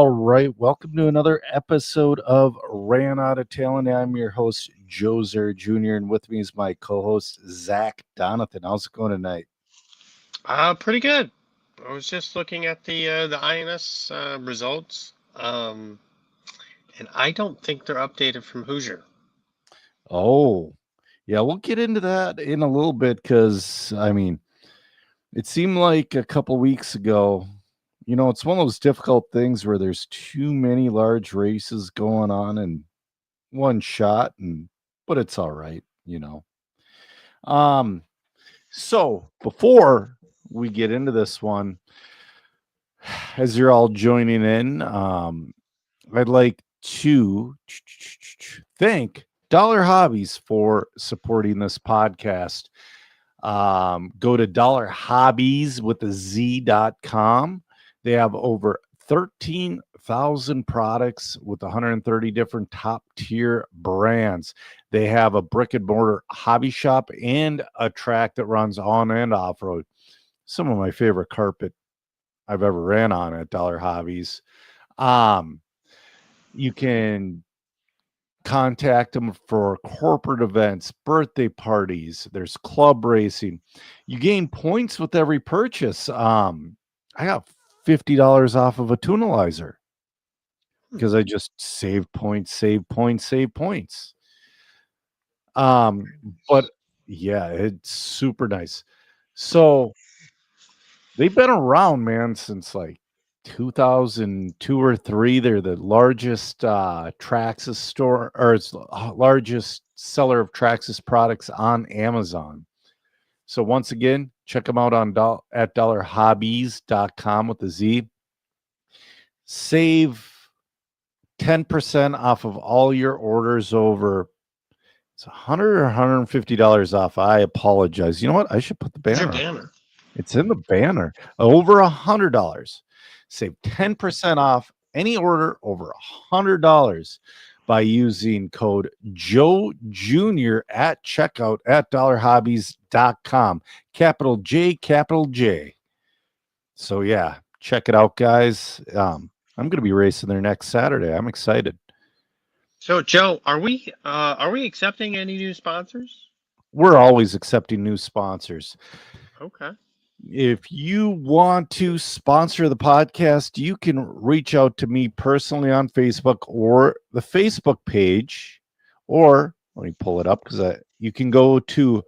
All right, welcome to another episode of Ran Out of Talent. I'm your host, Joe Zer Jr., and with me is my co-host, Zach Donathan. How's it going tonight? Pretty good. I was just looking at the INS results, and I don't think they're updated from Hoosier. Oh, yeah, we'll get into that in a little bit because, it seemed like a couple weeks ago, it's one of those difficult things where there's too many large races going on in one shot, but it's all right. Um, So before we get into this one, as you're all joining in, I'd like to thank Dollar Hobbies for supporting this podcast. Go to Dollar Hobbies with a Z.com. They have over 13,000 products with 130 different top tier brands. They have a brick and mortar hobby shop and a track that runs on and off road. Some of my favorite carpet I've ever ran on at Dollar Hobbies. Um, you can contact them for corporate events, birthday parties. There's club racing. You gain points with every purchase. I got $50 off of a tunalizer because I just save points, save points, save points. But yeah, it's super nice. So they've been around, man, since like 2002 or 3. They're the largest Traxxas store, or it's the largest seller of Traxxas products on Amazon. So once again, check them out on at dollarhobbies.com with the Z. Save 10% off of all your orders over, it's $100 or $150 off. I apologize. You know what? I should put the Where's your banner on. banner? It's in the banner. Over $100. Save 10% off any order over $100 by using code Joe Jr. at checkout at dollarhobbies.com. Capital J, capital J. So yeah, check it out, guys. I'm gonna be racing there next Saturday. I'm excited. So, Joe, are we accepting any new sponsors? We're always accepting new sponsors. Okay. If you want to sponsor the podcast, you can reach out to me personally on Facebook or the Facebook page, or let me pull it up because you can go to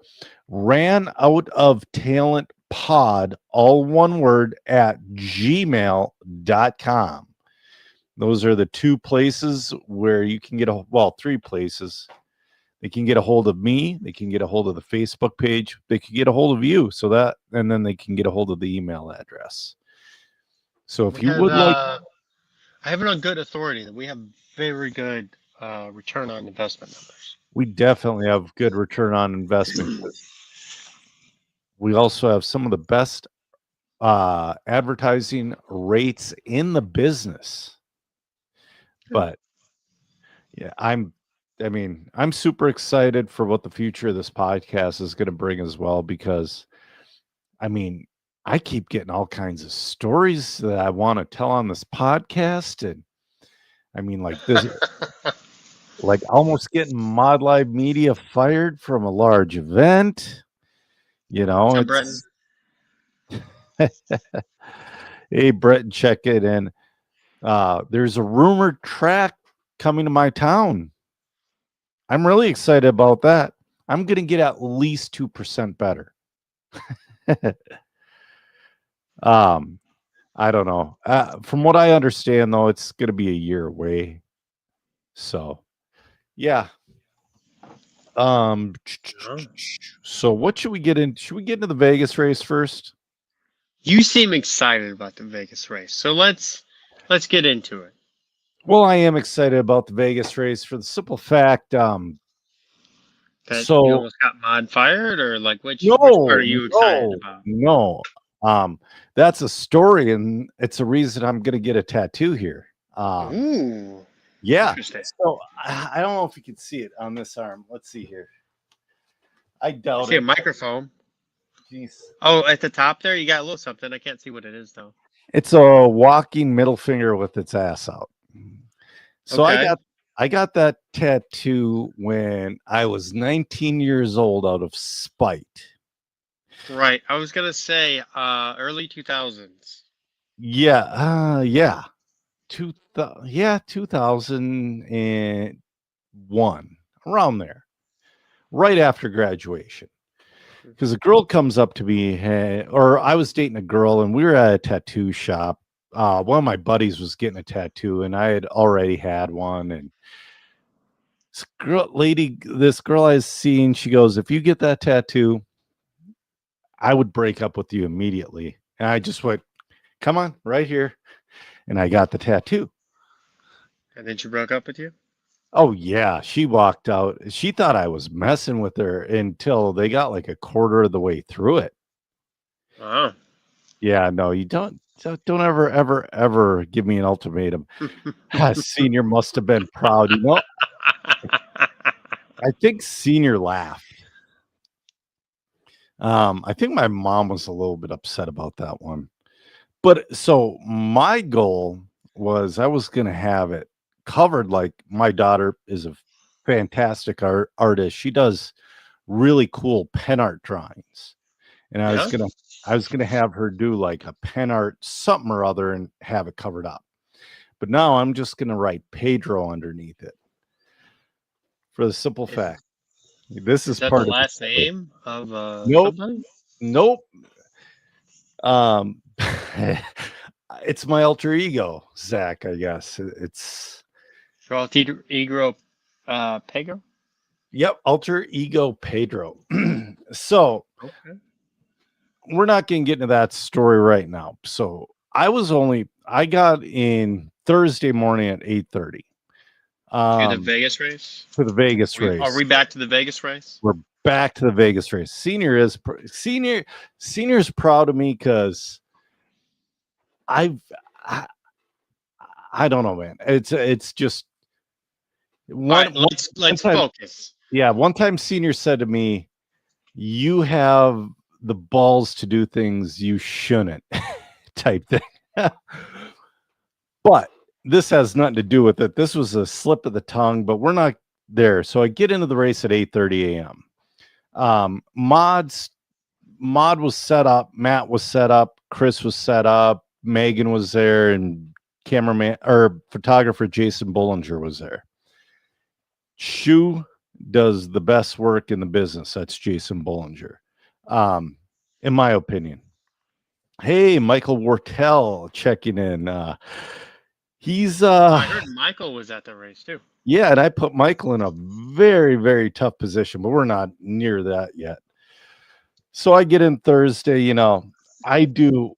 Ran Out of Talent Pod, all one word, at gmail.com. Those are the two places where you can get three places. They can get a hold of me. They can get a hold of the Facebook page. They can get a hold of you. And then they can get a hold of the email address. So if We you have would like, I have it on good authority that we have very good return on investment numbers. we definitely have good return on investment. We also have some of the best advertising rates in the business. But yeah, I'm super excited for what the future of this podcast is going to bring as well, because I mean, I keep getting all kinds of stories that I want to tell on this podcast. And like this, like almost getting Mod Live Media fired from a large event. John Breton. It's, hey, Brett, check it in. There's a rumored track coming to my town. I'm really excited about that. I'm going to get at least 2% better. I don't know. From what I understand, though, it's going to be a year away. So, yeah. So what should we get into? Should we get into the Vegas race first? You seem excited about the Vegas race, so let's get into it. Well, I am excited about the Vegas race for the simple fact, That you almost got mod fired, or like which part are you excited about? no. That's a story, and it's a reason I'm going to get a tattoo here. Ooh, Yeah. interesting. So I don't know if you can see it on this arm. Let's see here. I I doubt see a it. microphone. Jeez. Oh, at the top there, you got a little something. I can't see what it is though. It's a walking middle finger with its ass out. So Okay. I got that tattoo when I was 19 years old out of spite. Right. I was gonna say early 2000s. Yeah, yeah. 2001, around there, right after graduation. Because a girl comes up to me, or I was dating a girl, and we were at a tattoo shop. One of my buddies was getting a tattoo, and I had already had one. And this girl I was seeing, she goes, "If you get that tattoo, I would break up with you immediately." And I just went, "Come on, right here," and I got the tattoo. And then she broke up with you? Oh yeah, she walked out. She thought I was messing with her until they got like a quarter of the way through it. Oh. Yeah, no, you don't ever give me an ultimatum. Senior must have been proud. I think Senior laughed. I think my mom was a little bit upset about that one. But so my goal was I was gonna have it covered. Like, my daughter is a fantastic artist. She does really cool pen art drawings. And Yeah. I was gonna have her do like a pen art something or other and have it covered up. But now I'm just gonna write Pedro underneath it for the simple Is fact this is is that the part of the last story. name of Nope, somebody? nope. Um, it's my alter ego, Zach. I guess it's For alter ego Pego? yep, alter ego Pedro. So Okay. we're not gonna get into that story right now. So I got in Thursday morning at 8:30. To the Um, Vegas race? for the Vegas Are race. we back to the Vegas race? We're back to the Vegas race. Senior's proud of me because I've I, I don't know, man. It's just All right, one let's time. focus. Yeah, one time Senior said to me, "You have the balls to do things you shouldn't," type thing. But this has nothing to do with it. This was a slip of the tongue, but we're not there. So I get into the race at 8:30 a.m. Mod was set up, Matt was set up, Chris was set up, Megan was there, and cameraman or photographer Jason Bollinger was there. Shu does the best work in the business. That's Jason Bollinger, in my opinion. Hey, Michael Wartell checking in. He's I heard Michael was at the race too. yeah, and I put Michael in a very, very tough position, but we're not near that yet. So I get in Thursday, I do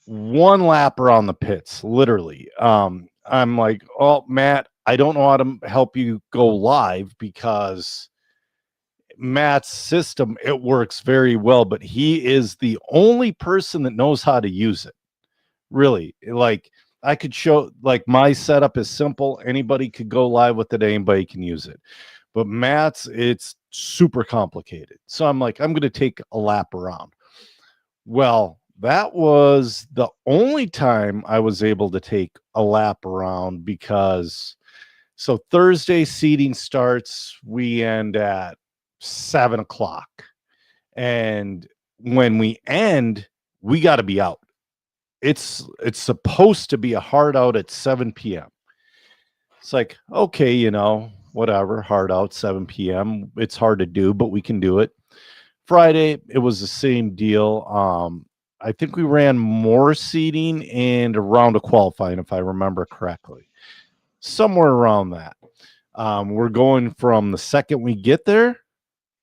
one lap around the pits, literally. I'm like, "Oh, Matt, I don't know how to help you go live because Matt's system, it works very well, but he is the only person that knows how to use it. Really, like, I could show, like, my setup is simple. Anybody could go live with it. Anybody can use it. But Matt's, it's super complicated. So I'm like, I'm going to take a lap around. Well, that was the only time I was able to take a lap around because so Thursday seating starts, we end at 7 o'clock. And when we end, we got to be out. It's supposed to be a hard out at 7 p.m. It's like, okay, whatever, hard out 7 p.m. It's hard to do, but we can do it. Friday, it was the same deal. I think we ran more seating and a round of qualifying, if I remember correctly. Somewhere around that. We're going from the second we get there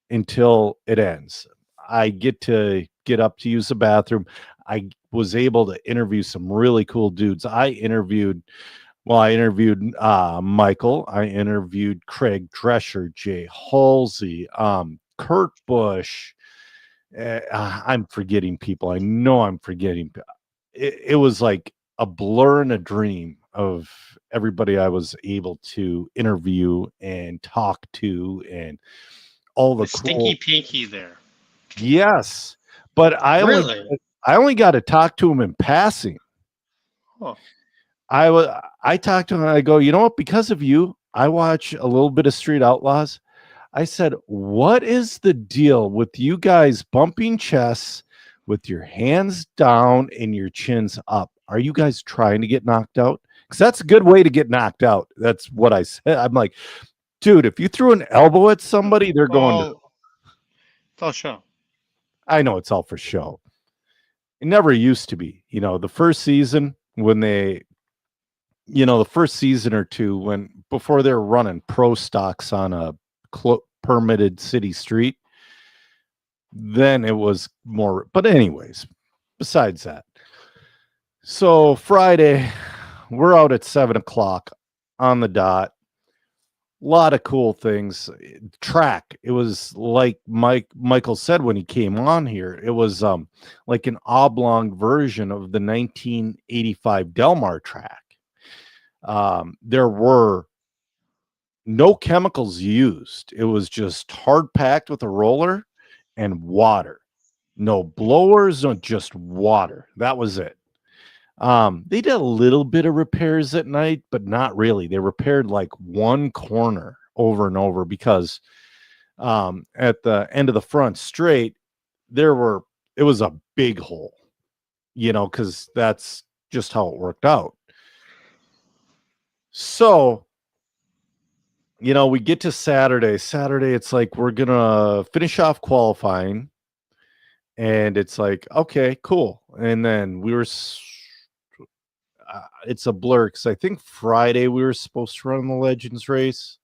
until it ends. I get up to use the bathroom. I was able to interview some really cool dudes. I interviewed Michael. I interviewed Craig Drescher, Jay Halsey, Kurt Busch. I'm forgetting people. I know I'm forgetting. It was like a blur and a dream of everybody I was able to interview and talk to and all the The cool. Stinky Pinky there. Yes, but Really? I only got to talk to him in passing. Cool. I talked to him and I go, you know what? Because of you, I watch a little bit of Street Outlaws. I said, what is the deal with you guys bumping chests with your hands down and your chins up? Are you guys trying to get knocked out? Because that's a good way to get knocked out. That's what I said. I'm like, dude, if you threw an elbow at somebody, they're going to. It's all show. I know it's all for show. It never used to be. The first season when they, the first season or two, when before they were running pro stocks on a permitted city street, then it was more. But anyways, besides that, so Friday we're out at 7 o'clock on the dot. A lot of cool things. Track, it was like Michael said when he came on here, it was like an oblong version of the 1985 Del Mar track. There were no chemicals used. It was just hard packed with a roller and water. No blowers, no, just water. That was it. They did a little bit of repairs at night, but not really. They repaired like one corner over and over because at the end of the front straight, it was a big hole, because that's just how it worked out. So, we get to Saturday. Saturday, it's like we're going to finish off qualifying. And it's like, okay, cool. And then it's a blur because I think Friday we were supposed to run the Legends race.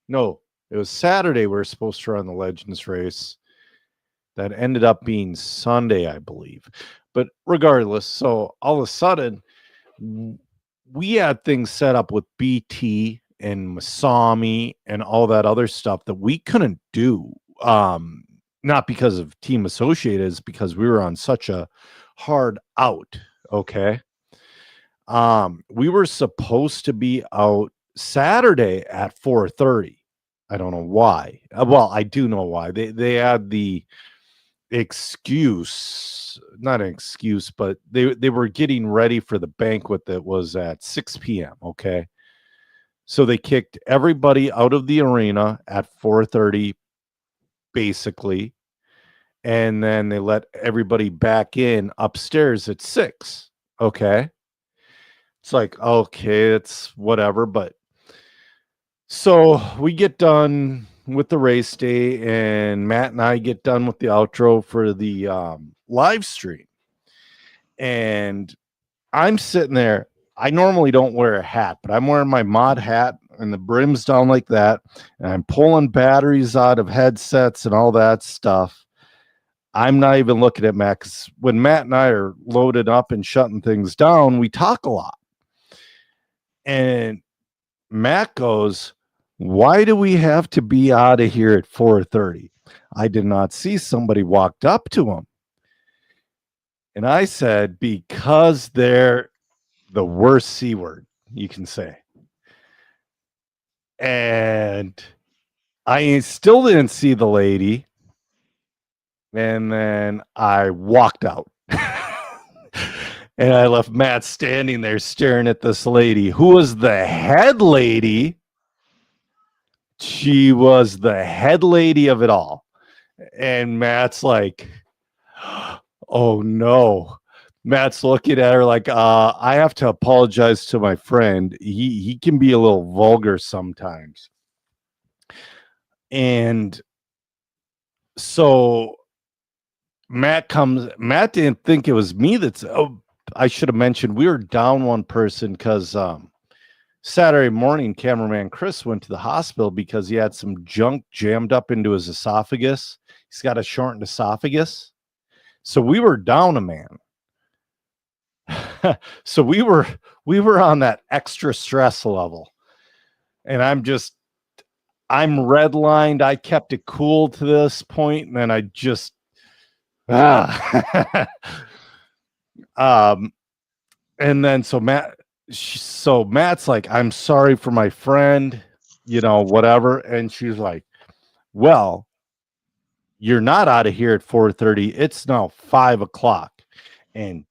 No, it was Saturday we were supposed to run the Legends race. That ended up being Sunday, I believe. But regardless, so all of a sudden, we had things set up with BT and Masami and all that other stuff that we couldn't do. Not because of Team Associated, it's because we were on such a hard out. Okay. We were supposed to be out Saturday at 4:30. I don't know why. Well, I do know why. They had the excuse, not an excuse, but they were getting ready for the banquet that was at 6 p.m. Okay. So they kicked everybody out of the arena at 4:30, basically. And then they let everybody back in upstairs at 6. Okay. It's like, okay, it's whatever. But so we get done with the race day, and Matt and I get done with the outro for the live stream. And I'm sitting there. I normally don't wear a hat, but I'm wearing my mod hat and the brim's down like that. And I'm pulling batteries out of headsets and all that stuff. I'm not even looking at Matt because when Matt and I are loaded up and shutting things down, we talk a lot. And Matt goes, why do we have to be out of here at 4:30? I did not see somebody walked up to him. And I said, because they're the worst C word you can say. And I still didn't see the lady. And then I walked out. And I left Matt standing there staring at this lady who was the head lady. She was the head lady of it all. And Matt's like, oh no. Matt's looking at her like, I have to apologize to my friend. He can be a little vulgar sometimes. And so Matt didn't think it was me I should have mentioned we were down one person because Saturday morning, cameraman Chris went to the hospital because he had some junk jammed up into his esophagus. He's got a shortened esophagus. So we were down a man. So we were on that extra stress level. And I'm redlined. I kept it cool to this point, and then I just and then so Matt's like, I'm sorry for my friend, whatever. And she's like, well, you're not out of here at 4:30. It's now 5 o'clock. And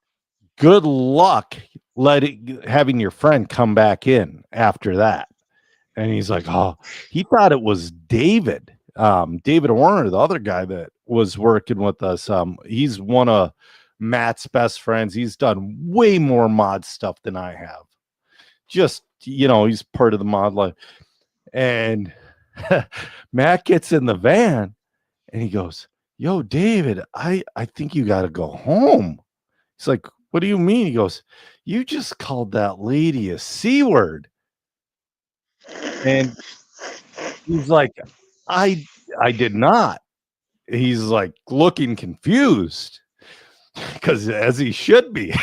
good luck having your friend come back in after that. And he's like, oh, he thought it was David. David Warner, the other guy that was working with us. He's one of Matt's best friends. He's done way more mod stuff than I have. Just, he's part of the mod life. And Matt gets in the van and he goes, yo, David, I think you got to go home. He's like, what do you mean? He goes, you just called that lady a C word. And he's like, I did not. He's like looking confused because as he should be.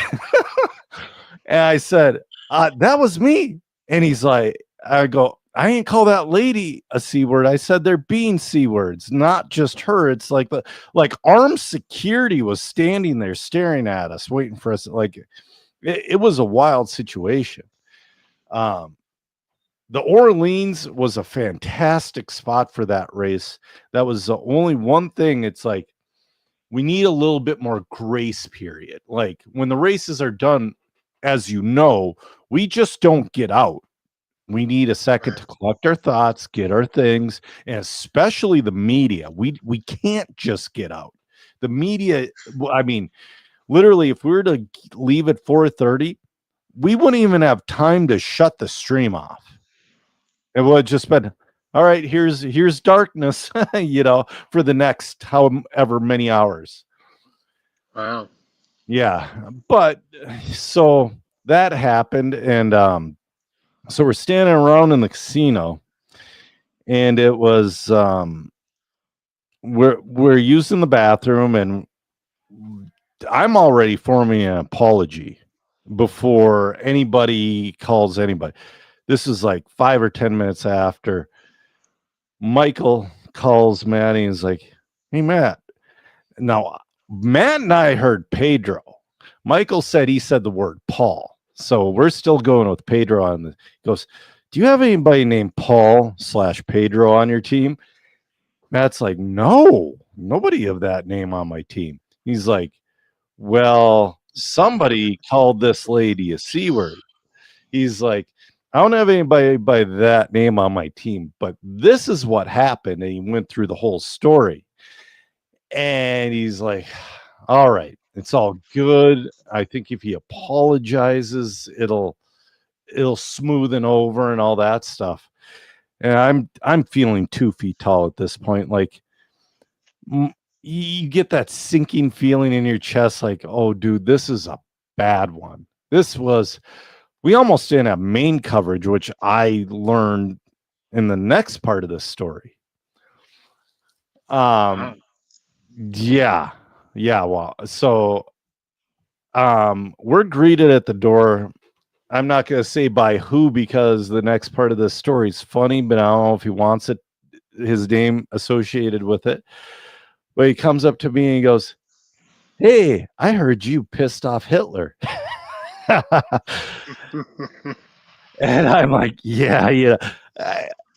And I said, that was me. And he's like, I go, I ain't call that lady a C word. I said they're being C words, not just her. It's like armed security was standing there staring at us, waiting for us. Like it was a wild situation. The Orleans was a fantastic spot for that race. That was the only one thing. It's like we need a little bit more grace period. Like when the races are done, as you know, we just don't get out. We need a second to collect our thoughts, get our things, and especially the media. We can't just get out. The media, I mean, literally, if we were to leave at 4:30, we wouldn't even have time to shut the stream off. It would have just been, all right, here's darkness, for the next however many hours. Wow. Yeah. But so that happened. And so we're standing around in the casino and it was we're using the bathroom and I'm already forming an apology before anybody calls anybody. This is like 5 or 10 minutes after. Michael calls Matt and he's like, hey, Matt. Now, Matt and I heard Pedro. Michael said he said the word Paul. So we're still going with Pedro on this. He goes, do you have anybody named Paul/Pedro on your team? Matt's like, no, nobody of that name on my team. He's like, well, somebody called this lady a C word. He's like, I don't have anybody by that name on my team, but this is what happened. And he went through the whole story. And he's like, all right, it's all good. I think if he apologizes, it'll smoothen over and all that stuff. And I'm feeling 2 feet tall at this point. Like you get that sinking feeling in your chest, like, oh, dude, this is a bad one. We almost didn't have main coverage, which I learned in the next part of this story. Wow. Yeah. Well, so we're greeted at the door. I'm not going to say by who because the next part of the story is funny, but I don't know if he wants his name associated with it. But he comes up to me and he goes, hey, I heard you pissed off Hitler. And I'm like, yeah.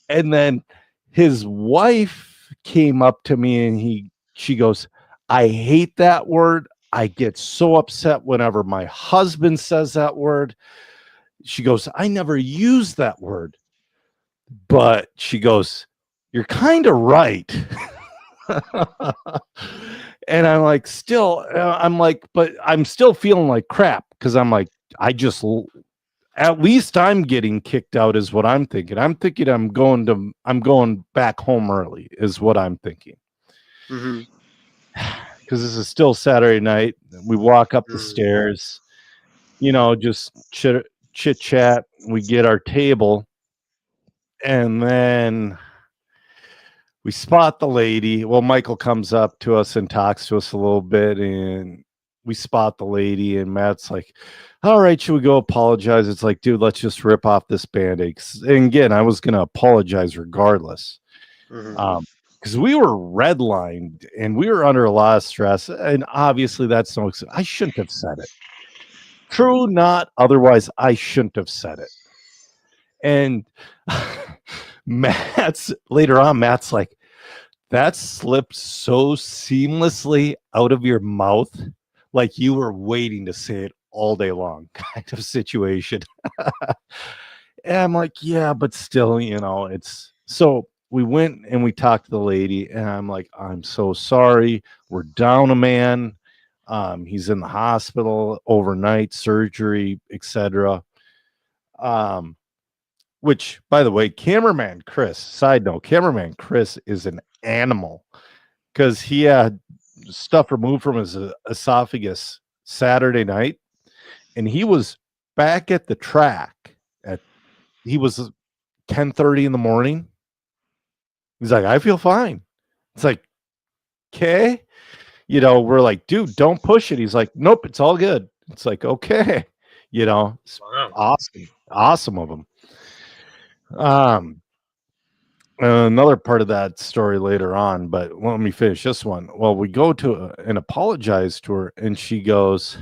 And then his wife came up to me and she goes, I hate that word. I get so upset whenever my husband says that word. She goes, I never use that word. But she goes, you're kind of right. And I'm like, but I'm still feeling like crap because I'm like, at least I'm getting kicked out is what I'm thinking. I'm thinking I'm going back home early is what I'm thinking. Mm-hmm. Because this is still Saturday night. We walk up the stairs, just chit chat. We get our table and then we spot the lady. Well, Michael comes up to us and talks to us a little bit and we spot the lady and Matt's like, all right, should we go apologize? It's like, dude, let's just rip off this Band-Aid. And again, I was going to apologize regardless. Because we were redlined and we were under a lot of stress. And obviously that's I shouldn't have said it. True, not otherwise, I shouldn't have said it. And Matt's like, that slipped so seamlessly out of your mouth. Like you were waiting to say it all day long kind of situation. And I'm like, yeah, but still, it's so we went and we talked to the lady, and I'm like, I'm so sorry. We're down a man. He's in the hospital overnight, surgery, etc. Um, which, by the way, cameraman Chris, side note, cameraman Chris is an animal because he had stuff removed from his esophagus Saturday night, and he was back at the track at he was 10:30 in the morning. He's like, I feel fine. It's like, okay. We're like, dude, don't push it. He's like, nope, it's all good. It's like, okay. It's Wow. awesome of him. Another part of that story later on, but let me finish this one. Well, we go to and apologize to her, and she goes,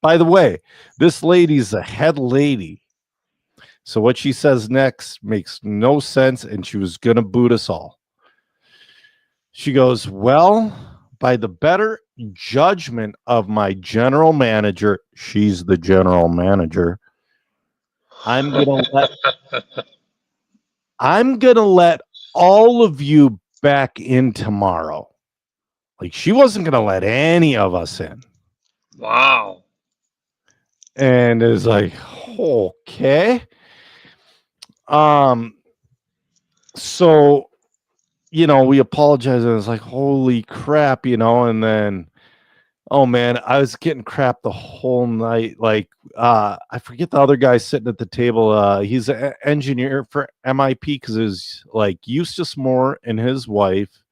by the way, this lady's a head lady. So what she says next makes no sense, and she was going to boot us all. She goes, well, by the better judgment of my general manager, she's the general manager, I'm going to let all of you back in tomorrow. Like, she wasn't going to let any of us in. Wow. And it's like, okay. So, we apologize, and it's like, holy crap, and then, oh man, I was getting crap the whole night. Like, I forget the other guy sitting at the table. He's an engineer for MIP, because it was like Eustace Moore and his wife,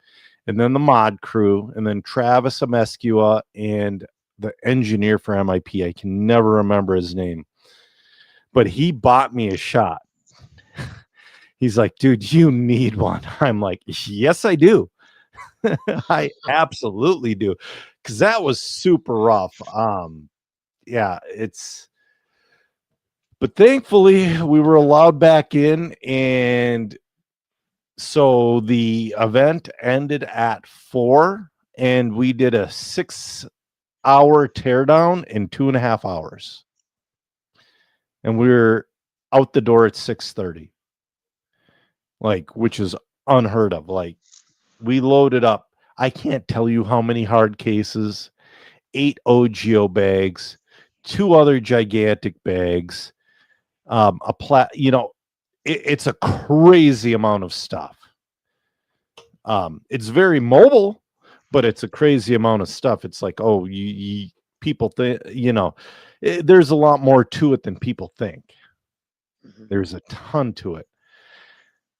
and then the mod crew, and then Travis Amescua and the engineer for MIP. I can never remember his name, but he bought me a shot. He's like, dude, you need one. I'm like, yes, I do. I absolutely do. Because that was super rough. Yeah, but thankfully we were allowed back in. And so the event ended at 4, and we did a 6-hour teardown in 2.5 hours. And we were out the door at 6:30. Like, which is unheard of. Like, we loaded up, I can't tell you how many hard cases, 8 OGO bags, 2 other gigantic bags, it's a crazy amount of stuff. It's very mobile, but it's a crazy amount of stuff. It's like, oh, people think, there's a lot more to it than people think. Mhm. There's a ton to it.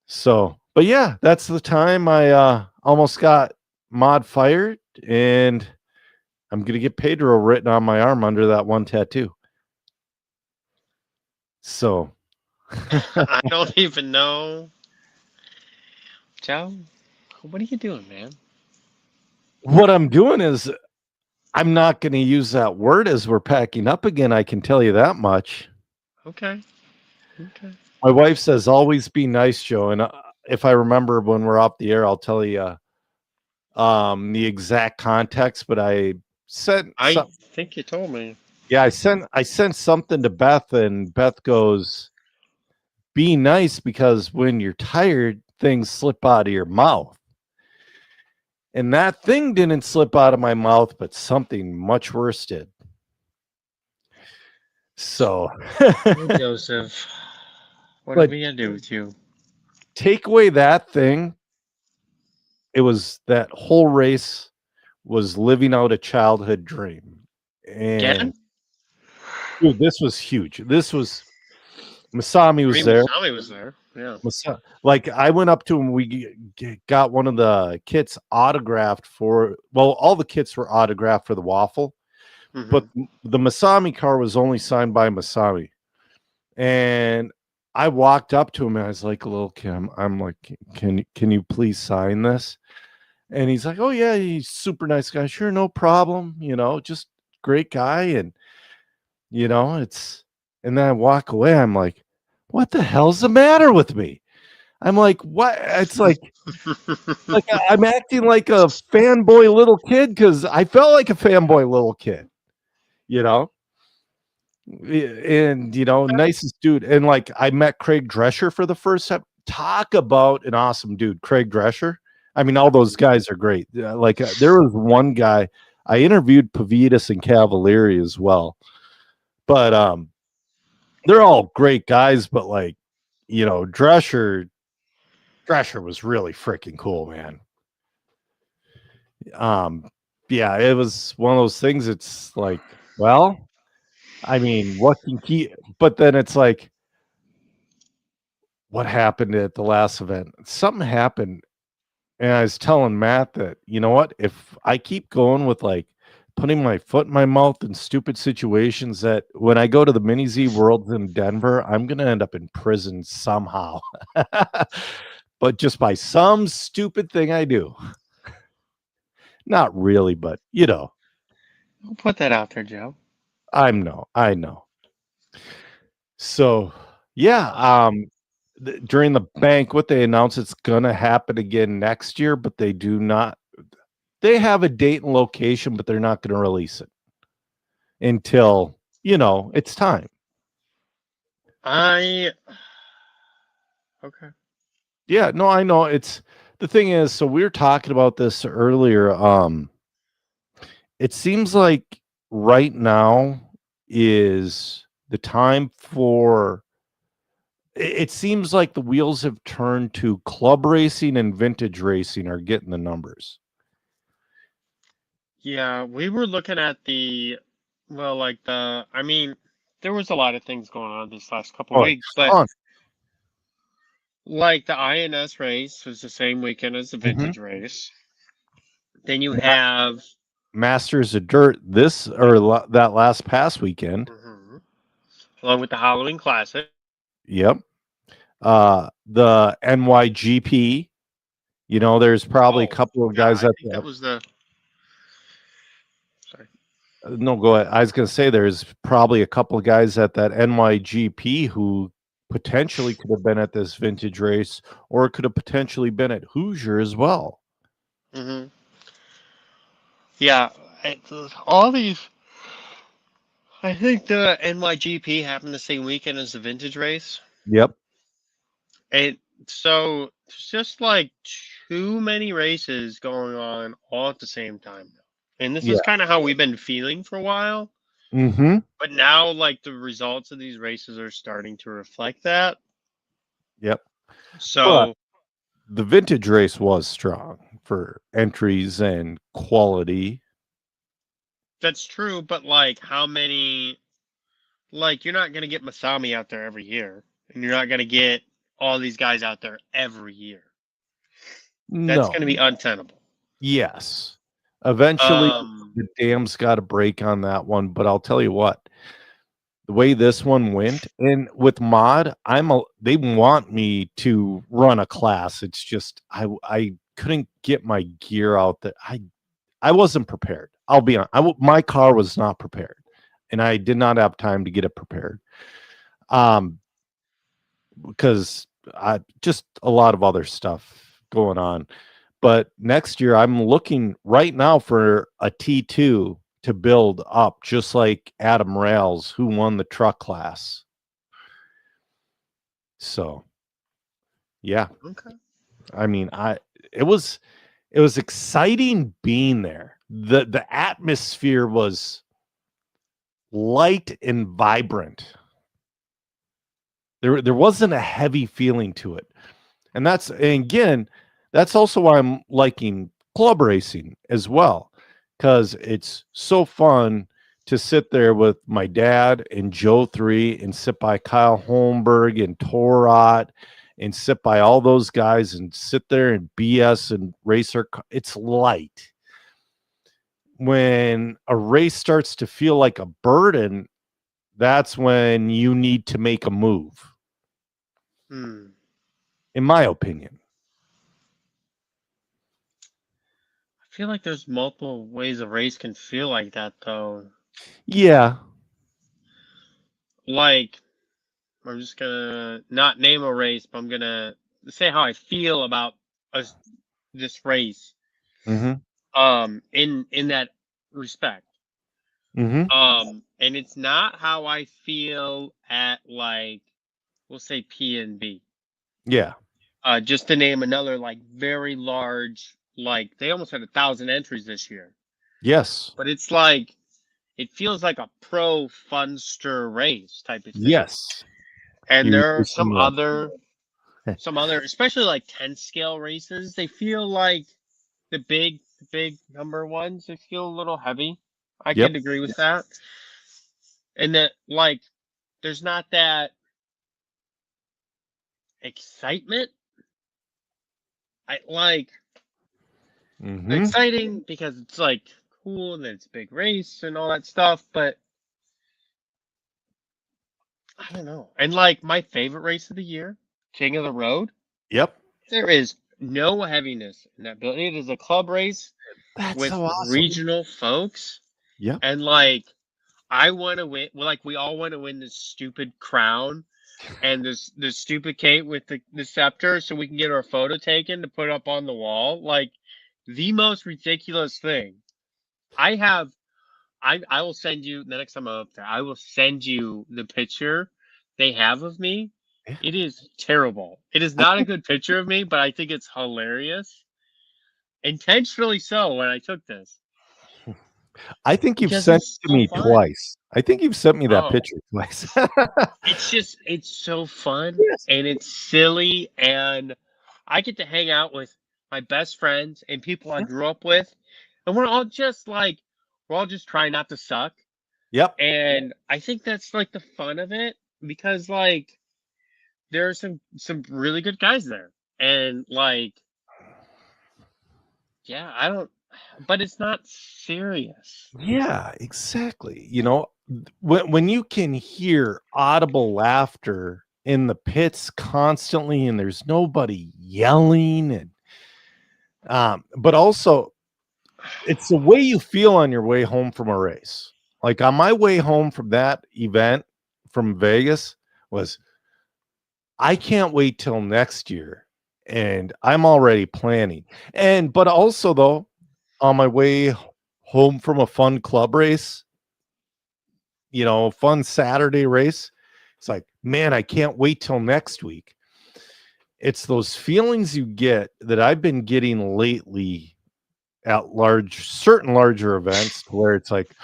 So, but yeah, that's the time I almost got mod fired, and I'm going to get Pedro written on my arm under that one tattoo. So, I don't even know. Joe, what are you doing, man? what I'm doing is I'm not going to use that word as we're packing up again. I can tell you that much. Okay. Okay. My wife says, always be nice, Joe. And if I remember when we're off the air, I'll tell you the exact context, but I think you told me. Yeah, I sent something to Beth, and Beth goes, be nice, because when you're tired, things slip out of your mouth. And that thing didn't slip out of my mouth, but something much worse did. So, Hey, Joseph, what are we gonna do with you? Take away that thing. It was that whole race was living out a childhood dream. And Again? dude, this was huge. This was Masami was there. Masami was there. Yeah. Like, I went up to him. We got one of the kits autographed for. Well, all the kits were autographed for the waffle, but the Masami car was only signed by Masami. And I walked up to him, and I was like, "Little Kim, I'm like, can you please sign this?" And he's like, "Oh yeah, he's super nice guy. Sure, no problem. Just great guy." And it's. And then I walk away. I'm like, what the hell's the matter with me? I'm like, what? It's like I'm acting like a fanboy little kid, because I felt like a fanboy little kid, And nicest dude. And like I met Craig Drescher for the first time. Talk about an awesome dude, Craig Drescher. I mean, all those guys are great. Like there was one guy I interviewed, Pavitas and Cavalieri as well, but they're all great guys. But like Drescher was really freaking cool, man. Yeah, it was one of those things. It's like, well, I mean, what can keep? But then it's like, what happened at the last event? Something happened, and I was telling Matt that you know what? If I keep going with like putting my foot in my mouth in stupid situations, that when I go to the Mini Z Worlds in Denver, I'm gonna end up in prison somehow. But just by some stupid thing I do. Not really, but I'll put that out there, Joe. I know. So yeah, during the banquet, they announced it's gonna happen again next year, but they do not. They have a date and location, but they're not gonna release it until it's time. Okay. Yeah, no, I know. It's the thing is, so we were talking about this earlier. It seems like right now is the time for it seems like the wheels have turned to club racing and vintage racing are getting the numbers. Yeah, we were looking at I mean, there was a lot of things going on this last couple of Oh, weeks, but ton. like the INS race was the same weekend as the Mhm. vintage race. Then you have Masters of Dirt that last past weekend. Mhm. Along with the Halloween Classic. Yep. The NYGP. There's probably a couple of guys I that think that was the. Sorry. no, go ahead. I was going to say there's probably a couple of guys at that NYGP who potentially could have been at this vintage race or could have potentially been at Hoosier as well. Mm-hmm. Yeah, all these. I think the NYGP happened the same weekend as the vintage race. Yep. And so it's just like too many races going on all at the same time. And this Yeah. is kind of how we've been feeling for a while. Mm-hmm. But now, like, the results of these races are starting to reflect that. Yep. But So the vintage race was strong for entries and quality. that's true. But, like, how many. Like, you're not going to get Masami out there every year. And you're not going to get all these guys out there every year. That's No. going to be untenable. Yes. Eventually, the dam's got a break on that one. But I'll tell you what, the way this one went, and with Mod, they want me to run a class. It's just I couldn't get my gear out that I wasn't prepared. I'll be honest. My car was not prepared, and I did not have time to get it prepared. Because I just a lot of other stuff going on. But next year, I'm looking right now for a T2 to build up, just like Adam Rails, who won the truck class. So, yeah. Okay. I mean, it was exciting being there. The atmosphere was light and vibrant. There wasn't a heavy feeling to it. And again, that's also why I'm liking club racing as well, because it's so fun to sit there with my dad and Joe 3 and sit by Kyle Holmberg and Torot and sit by all those guys and sit there and BS and race our. It's light. When a race starts to feel like a burden, that's when you need to make a move. In my opinion. I feel like there's multiple ways a race can feel like that, though. Yeah. Like, I'm just gonna not name a race, but I'm gonna say how I feel about this race. Mm-hmm. In that respect. Mm-hmm. and it's not how I feel at like we'll say PNB. Yeah. Just to name another like very large, like they almost had 1,000 entries this year. Yes. But it's like it feels like a pro funster race type of thing. Yes. And You there are some some other, especially like 10 scale races, they feel like the big number ones, they feel a little heavy. I Yep. can agree with that. And that like there's not that excitement. I like Mhm. exciting because it's like cool and it's a big race and all that stuff, but I don't know. And like my favorite race of the year, King of the Road, Yep. there is no heaviness in that building. It is a club race That's with so awesome. regional folks, Yep. and like I want to win. Well, like we all want to win this stupid crown and this stupid cape with the scepter, so we can get our photo taken to put up on the wall. Like the most ridiculous thing. I have. I will send you the next time I'm up there. I will send you the picture they have of me. Yeah. It is terrible. It is I not a think good picture of me, but I think it's hilarious. Intentionally so when I took this you've because sent it's it to so me fun. twice. I think you've sent me that Oh, picture twice. it's so fun Yes. and it's silly and I get to hang out with my best friends and people I Yeah. grew up with and we're all just trying not to suck. Yep. And I think that's like the fun of it because like there are some really good guys there. And like yeah, I don't but it's not serious. Yeah, exactly. When you can hear audible laughter in the pits constantly and there's nobody yelling and but also it's the way you feel on your way home from a race. Like on my way home from that event from Vegas was I can't wait till next year and I'm already planning. And but also though on my way home from a fun club race, fun Saturday race, it's like, man, I can't wait till next week. It's those feelings you get that I've been getting lately at certain larger events where it's like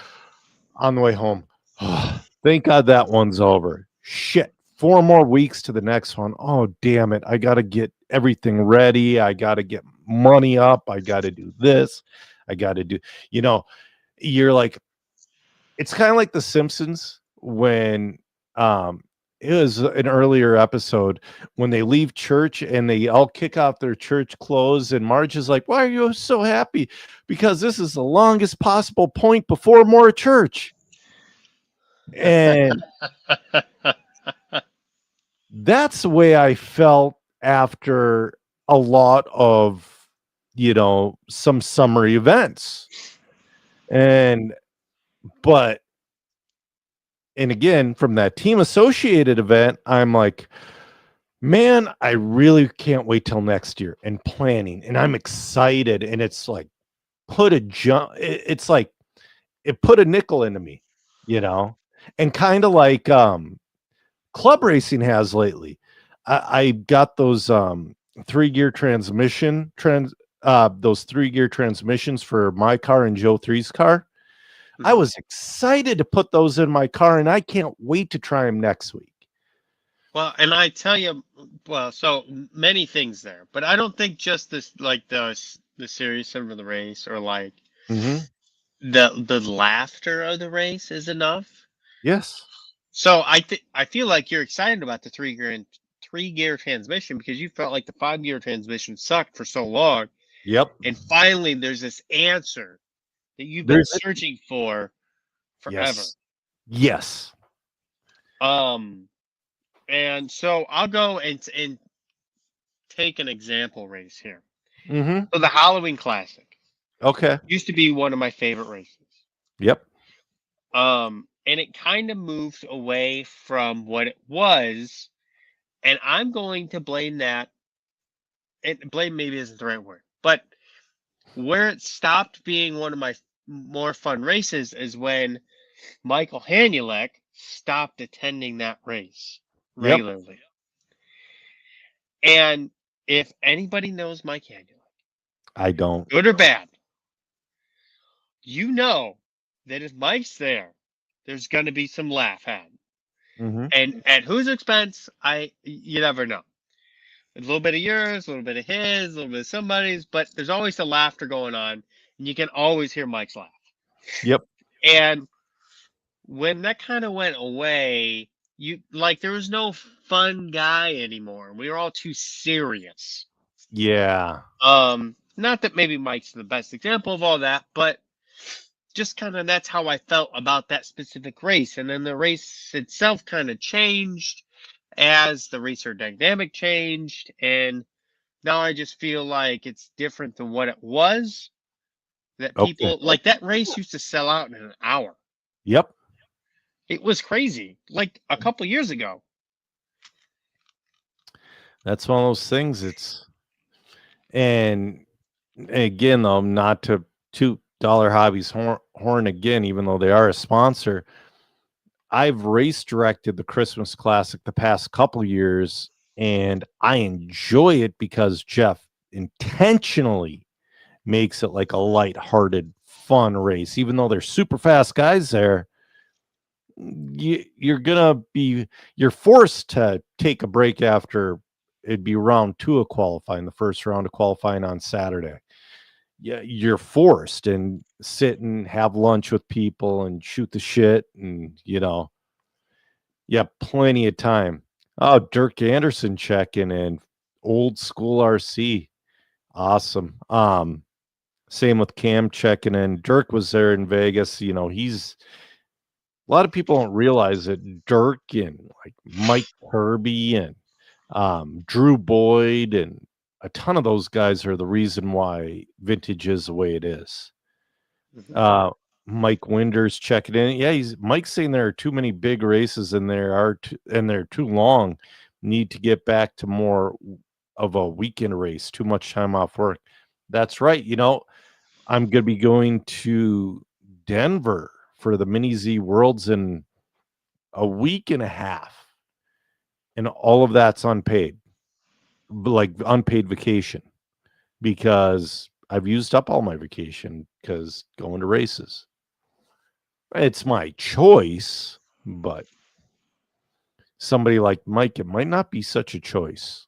on the way home, oh, thank God that one's over. Shit, 4 more weeks to the next one. Oh, damn it. I got to get everything ready. I got to get money up. I got to do this. I got to do, you know, you're like, it's kind of like The Simpsons when um it was an earlier episode when they leave church and they all kick off their church clothes and Marge is like, why are you so happy? Because this is the longest possible point before more church. And that's the way I felt after a lot of some summer events. And but and again, from that team associated event, I'm like, man, I really can't wait till next year and planning. And I'm excited. And it's like, it's like it put a nickel into me, you know, and kind of like club racing has lately. I got those 3-gear those 3-gear transmissions for my car and Joe 3's car. I Mhm. was excited to put those in my car, and I can't wait to try them next week. Well, and I tell you, well, so many things there, but I don't think just this, like the seriousness of the race, or like Mhm. the laughter of the race is enough. Yes. So I feel like you're excited about the 3-gear transmission because you felt like the 5-gear transmission sucked for so long, Yep. and finally there's this answer that you've been There's searching for forever. Yes. Yes. Um, and so I'll go and take an example race here. Mhm. So the Halloween Classic Okay. used to be one of my favorite races. Yep. And it kind of moved away from what it was, and I'm going to blame that. And blame maybe isn't the right word, but where it stopped being one of my more fun races is when Michael Hanulek stopped attending that race Yep. regularly. And if anybody knows Mike Hanulek, I don't. good or bad, you know that if Mike's there, there's going to be some laugh had. Mm-hmm. And at whose expense, you never know. A little bit of yours, a little bit of his, a little bit of somebody's, but there's always the laughter going on, and you can always hear Mike's laugh. Yep. And when that kind of went away, there was no fun guy anymore. We were all too serious. Yeah. Not that maybe Mike's the best example of all that, but just kind of that's how I felt about that specific race. And then the race itself kind of changed as the racer dynamic changed, and now I just feel like it's different than what it was. That people Okay. like that race used to sell out in an hour. Yep. It was crazy, like a couple years ago. That's one of those things. And again, though, not to toot Dollar Hobbies horn again, even though they are a sponsor. I've race directed the Christmas Classic the past couple years, and I enjoy it because Jeff intentionally makes it like a lighthearted, fun race. Even though there's super fast guys there, you're forced to take a break after it'd be round 2 of qualifying, the first round of qualifying on Saturday. Yeah, you're forced and sit and have lunch with people and shoot the shit, and plenty of time. Oh, Dirk Anderson checking in, old school RC, awesome. Same with Cam checking in. Dirk was there in Vegas. He's a lot of people don't realize that Dirk and like Mike Kirby and Drew Boyd and a ton of those guys are the reason why vintage is the way it is. Mhm. Mike Winders checking in. Yeah, Mike's saying there are too many big races and they're too long. Need to get back to more of a weekend race. Too much time off work. That's right. I'm going to be going to Denver for the Mini Z Worlds in a week and a half, and all of that's unpaid, like unpaid vacation, because I've used up all my vacation because going to races. It's my choice, but somebody like Mike, it might not be such a choice.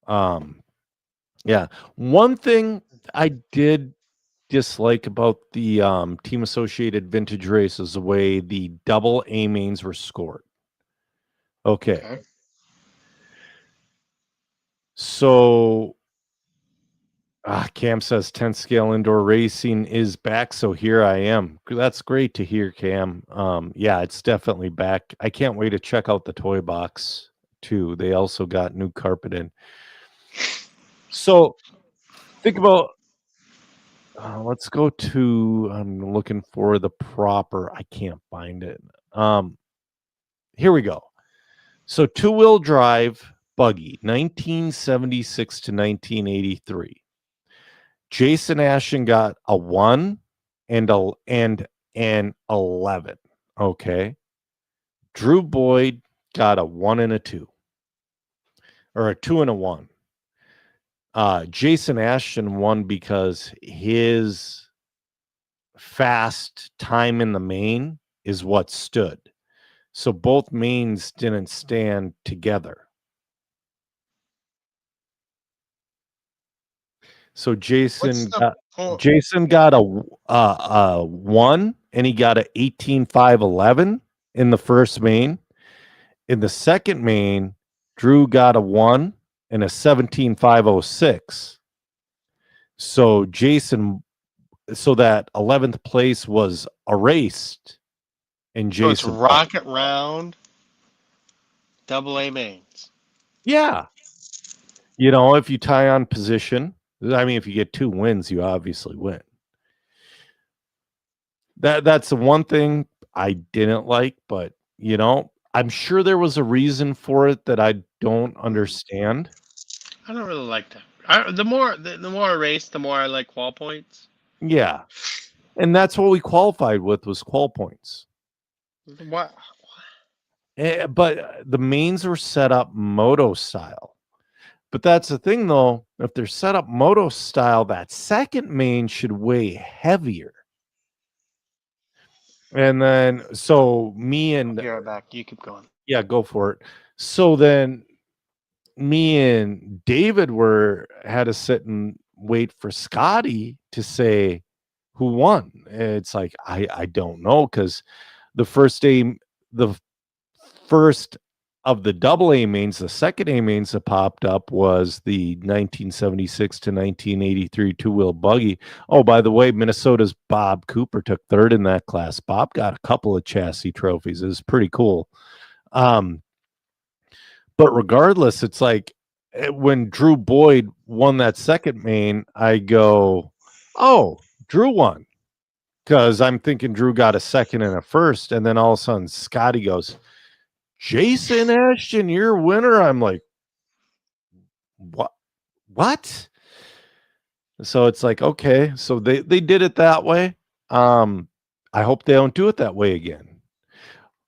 Yeah. One thing I did dislike about the team associated vintage race is the way the double A mains were scored. Okay. So Cam says 10 scale indoor racing is back, so here I am. That's great to hear, Cam. Yeah, it's definitely back. I can't wait to check out the toy box too. They also got new carpet in. So think about let's go to I'm looking for the proper, I can't find it. Here we go. So two-wheel drive buggy, 1976 to 1983. Jason Ashton got a 1 and an 11. Okay. Drew Boyd got a 1 and a 2. Or a 2 and a 1. Jason Ashton won because his fast time in the main is what stood. So both mains didn't stand together. So Jason got a 1 and he got a 18.511 in the first main. In the second main, Drew got a 1 and a 17.506. So that 11th place was erased. And Jason, so it's rocket round, double A mains. Yeah. If you tie on position, I mean, if you get 2 wins, you obviously win. That's the one thing I didn't like, but I'm sure there was a reason for it that I don't understand. I don't really like that. The more I race, the more I like qual points. Yeah. And that's what we qualified with was qual points. What? But the mains were set up moto style. But that's the thing, though. If they're set up moto style, that second main should weigh heavier. And then, so me and You're back. You keep going. yeah, go for it. So then, me and David had to sit and wait for Scotty to say who won. It's like I don't know, because the first of the double A mains, the second A mains that popped up was the 1976 to 1983 two-wheel buggy. Oh, by the way, Minnesota's Bob Cooper took third in that class. Bob got a couple of chassis trophies. It was pretty cool. But regardless, it's like when Drew Boyd won that second main, I go, oh, Drew won. Because I'm thinking Drew got a second and a first. And then all of a sudden, Scotty goes, Jason Ashton, you're a winner. I'm like, what? So it's like, okay, so they did it that way. I hope they don't do it that way again.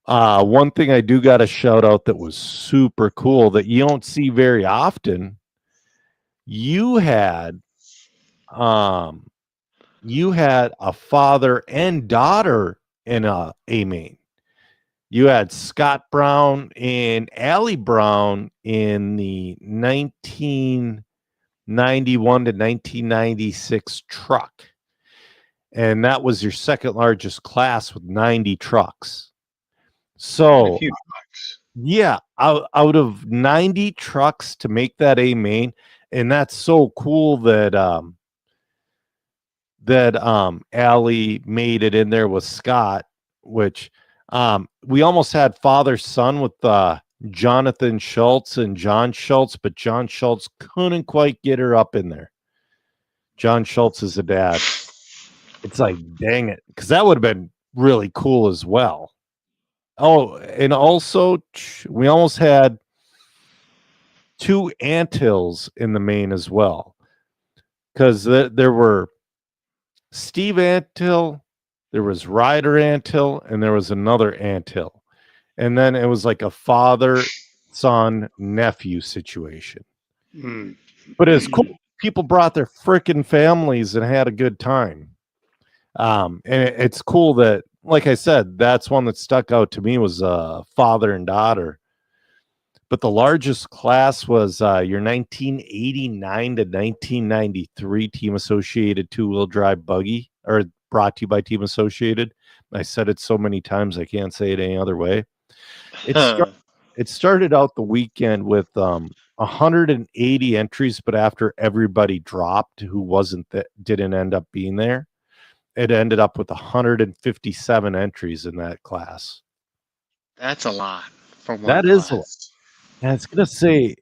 One thing I do got to shout out that was super cool that you don't see very often. You had a father and daughter in a main. You had Scott Brown and Allie Brown in the 1991 to 1996 truck. And that was your second largest class with 90 trucks. So, yeah, out of 90 trucks to make that A main, and that's so cool that Allie made it in there with Scott, which we almost had father-son with Jonathan Schultz and John Schultz, but John Schultz couldn't quite get her up in there. John Schultz is a dad. It's like, dang it, because that would have been really cool as well. Oh, and also we almost had two Antilles in the main as well, because there were Steve Antill, there was Ryder Antill, and there was another Antill. And then it was like a father, son, nephew situation. But it's cool. People brought their freaking families and had a good time. And it's cool that, like I said, that's one that stuck out to me was father and daughter. But the largest class was your 1989 to 1993 Team Associated two-wheel drive buggy, or brought to you by Team Associated. I said it so many times I can't say it any other way. It started out the weekend with 180 entries, but after everybody dropped who didn't end up being there, it ended up with 157 entries in that class. That's a lot for one. That is a lot. And I was gonna say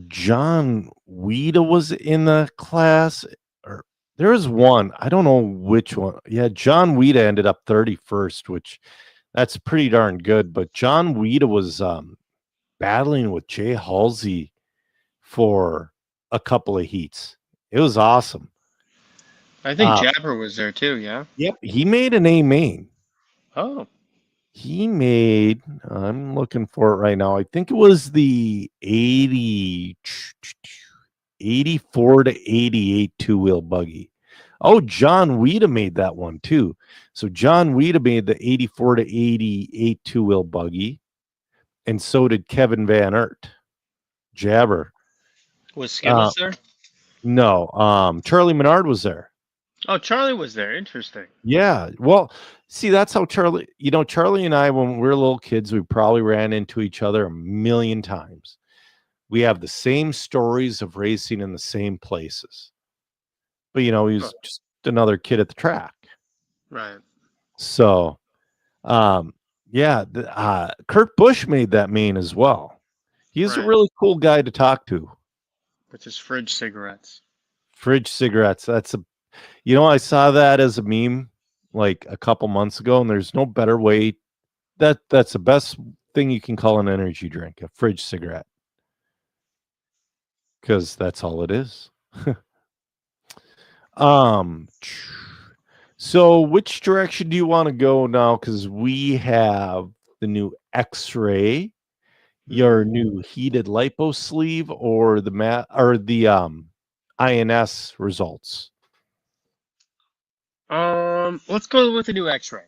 John Weeda was in the class, or there was one. I don't know which one. Yeah, John Weeda ended up 31st, which that's pretty darn good. But John Weeda was battling with Jay Halsey for a couple of heats. It was awesome. I think Jabber was there too, yeah? Yep, he made an A main. Oh. He made, I'm looking for it right now. I think it was the 84 to 88 two-wheel buggy. Oh, John Weeda made that one too. So John Weeda made the 84 to 88 two-wheel buggy, and so did Kevin Van Aert. Jabber. Was Skittles there? No, Charlie Menard was there. Oh, Charlie was there. Interesting. Yeah. Well, see, that's how Charlie and I, when we were little kids, we probably ran into each other a million times. We have the same stories of racing in the same places. But, he was just another kid at the track. Right. So, yeah, Kurt Busch made that main as well. He's a really cool guy to talk to. With his fridge cigarettes. Fridge cigarettes. That's I saw that as a meme like a couple months ago, and there's no better way. That's the best thing you can call an energy drink, a fridge cigarette. Because that's all it is. So, which direction do you want to go now? Because we have the new X-ray, your new heated lipo sleeve, or the INS results. Let's go with the new X-ray.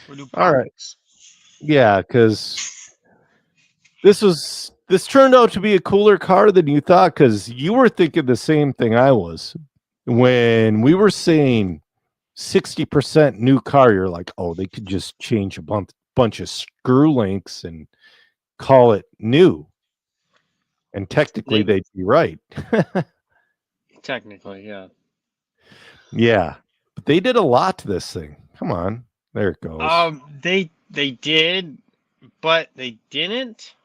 We'll do All right. products. Yeah, because this turned out to be a cooler car than you thought. Because you were thinking the same thing I was when we were saying 60% new car. You're like, oh, they could just change a bunch of screw links and call it new. And technically, they'd be right. Technically, yeah. Yeah, but they did a lot to this thing. Come on, there it goes. They did, but they didn't.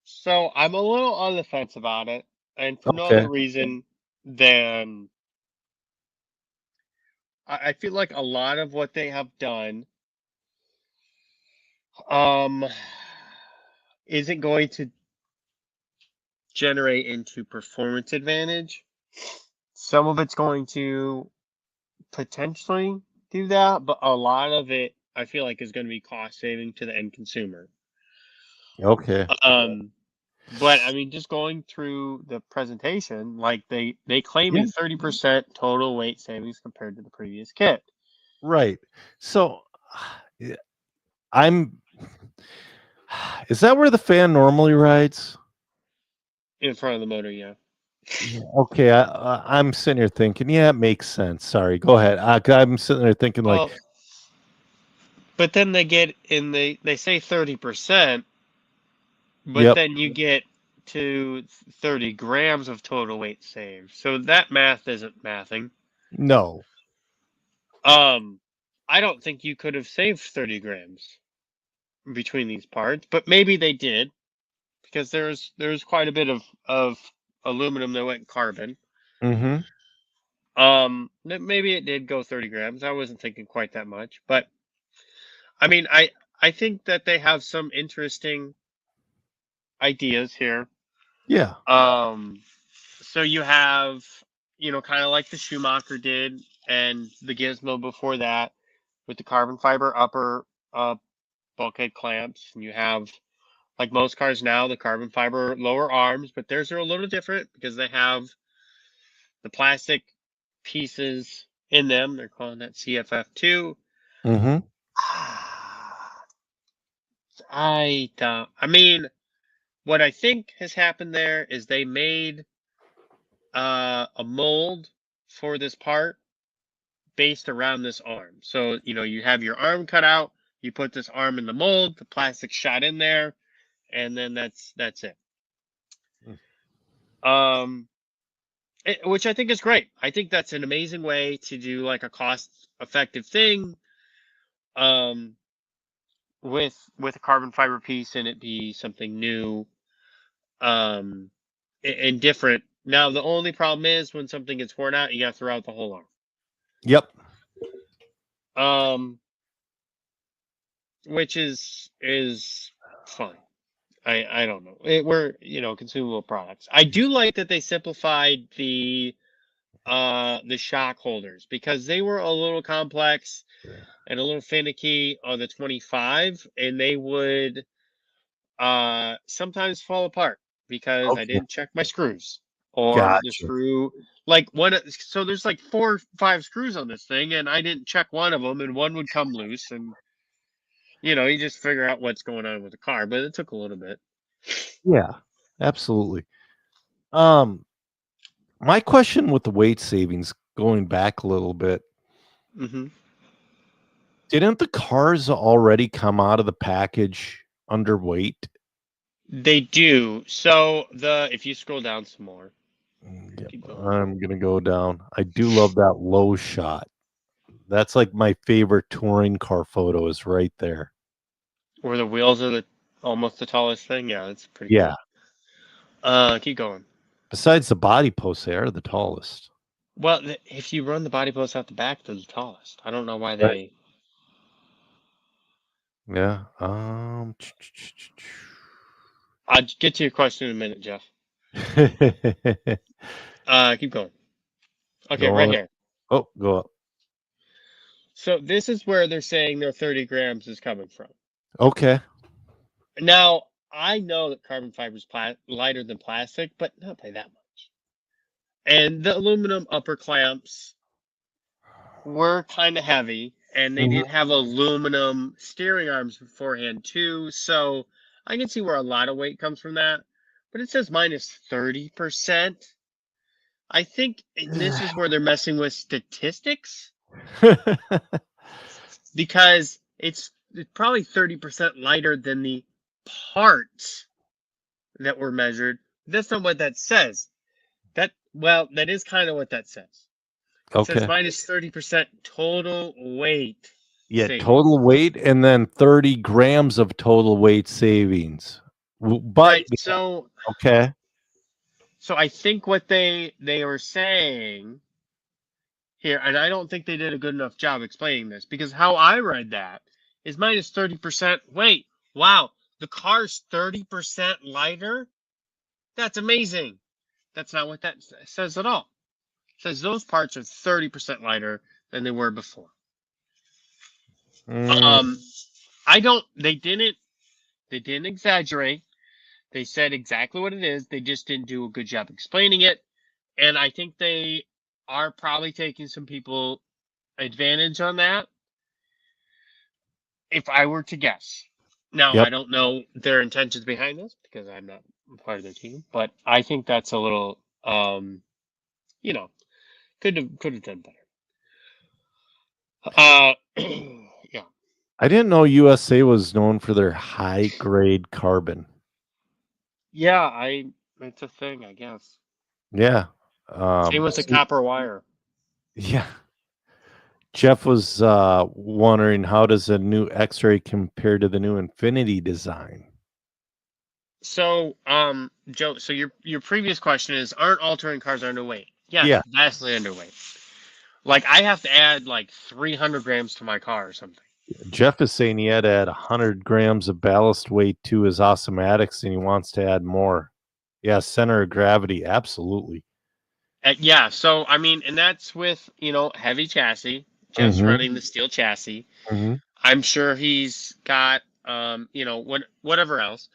So I'm a little on the fence about it, and for no Okay. other reason than I feel like a lot of what they have done, isn't going to generate into performance advantage. Some of it's going to potentially do that, but a lot of it I feel like is going to be cost saving to the end consumer. Okay. But I mean, just going through the presentation, like they claim Yeah. a 30% total weight savings compared to the previous kit. Right. So, I'm. Is that where the fan normally rides? In front of the motor, yeah. Yeah. Okay. I'm sitting here thinking, yeah, it makes sense. Sorry. Go ahead. I'm sitting there thinking, like, Well, but then they get in they say 30%, but yep. then you get to 30 grams of total weight saved. So that math isn't mathing. No. I don't think you could have saved 30 grams between these parts, but maybe they did because there's quite a bit of aluminum that went carbon. Mm-hmm. Maybe it did go 30 grams. I wasn't thinking quite that much, but I mean, I think that they have some interesting ideas here. Yeah. So you have, kind of like the Schumacher did and the Gizmo before that with the carbon fiber upper bulkhead clamps. And you have, like most cars now, the carbon fiber lower arms, but theirs are a little different because they have the plastic pieces in them. They're calling that CFF2. Mm-hmm. I mean, what I think has happened there is they made a mold for this part based around this arm. So, you have your arm cut out, you put this arm in the mold, the plastic shot in there, and then that's it. Which I think is great. I think that's an amazing way to do like a cost-effective thing, with a carbon fiber piece and it be something new, and different. Now the only problem is when something gets worn out, you got to throw out the whole arm. Yep. Which is fine. I don't know. We're consumable products. I do like that they simplified the shock holders because they were a little complex and a little finicky on the 25, and they would sometimes fall apart because I Okay. didn't check my screws or the Gotcha. screw. Like so there's like 4 or 5 screws on this thing, and I didn't check one of them, and one would come loose, and you just figure out what's going on with the car. But it took a little bit. Yeah. Absolutely. My question with the weight savings, going back a little bit, Mm-hmm. didn't the cars already come out of the package underweight? They do. So if you scroll down some more, Yep, keep going. I'm gonna go down. I do love that low shot. That's like my favorite touring car photo is right there. Where the wheels are almost the tallest thing. Yeah, that's pretty Yeah. cool. Keep going. Besides the body posts, they are the tallest. Well, if you run the body posts out the back, they're the tallest. I don't know why Right. they. Yeah. I'll get to your question in a minute, Jeff. Keep going. Okay, right here. Oh, go up. So this is where they're saying their 30 grams is coming from. Okay. Now, I know that carbon fiber is lighter than plastic, but not by that much. And the aluminum upper clamps were kind of heavy, and they did Mhm. have aluminum steering arms beforehand too. So I can see where a lot of weight comes from that. But it says minus 30%. I think this is where they're messing with statistics because it's probably 30% lighter than the parts that were measured. That's not what that says. That is kind of what that says. It says Okay. minus 30% total weight Yeah, savings. total weight and then 30 grams of total weight savings. But Right. So okay. I think what they were saying here, and I don't think they did a good enough job explaining this because how I read that is minus 30%. Wait, wow, the car's 30% lighter? That's amazing. That's not what that says at all. It says those parts are 30% lighter than they were before. Mm, Um, I don't. They didn't. They didn't exaggerate. They said exactly what it is. They just didn't do a good job explaining it. And I think they are probably taking some people advantage on that. If I were to guess. Now, I yep. don't know their intentions behind this because I'm not part of their team, but I think that's a little, you know, could have done better. Yeah, I didn't know USA was known for their high grade carbon. yeah. It's a thing, I guess. Yeah. Same with the copper wire. Yeah. Jeff was wondering how does a new X-ray compare to the new Infinity design? So, Joe, so your previous question is, aren't all touring cars underweight? Yes, Yeah. vastly underweight. Like I have to add like 300 grams to my car or something. Jeff is saying he had to add 100 grams of ballast weight to his Osmatics and he wants to add more. Yeah, center of gravity. Absolutely. Yeah, so I mean, and that's with heavy chassis. Jeff's Mm-hmm. running the steel chassis. Mm-hmm. I'm sure he's got whatever else.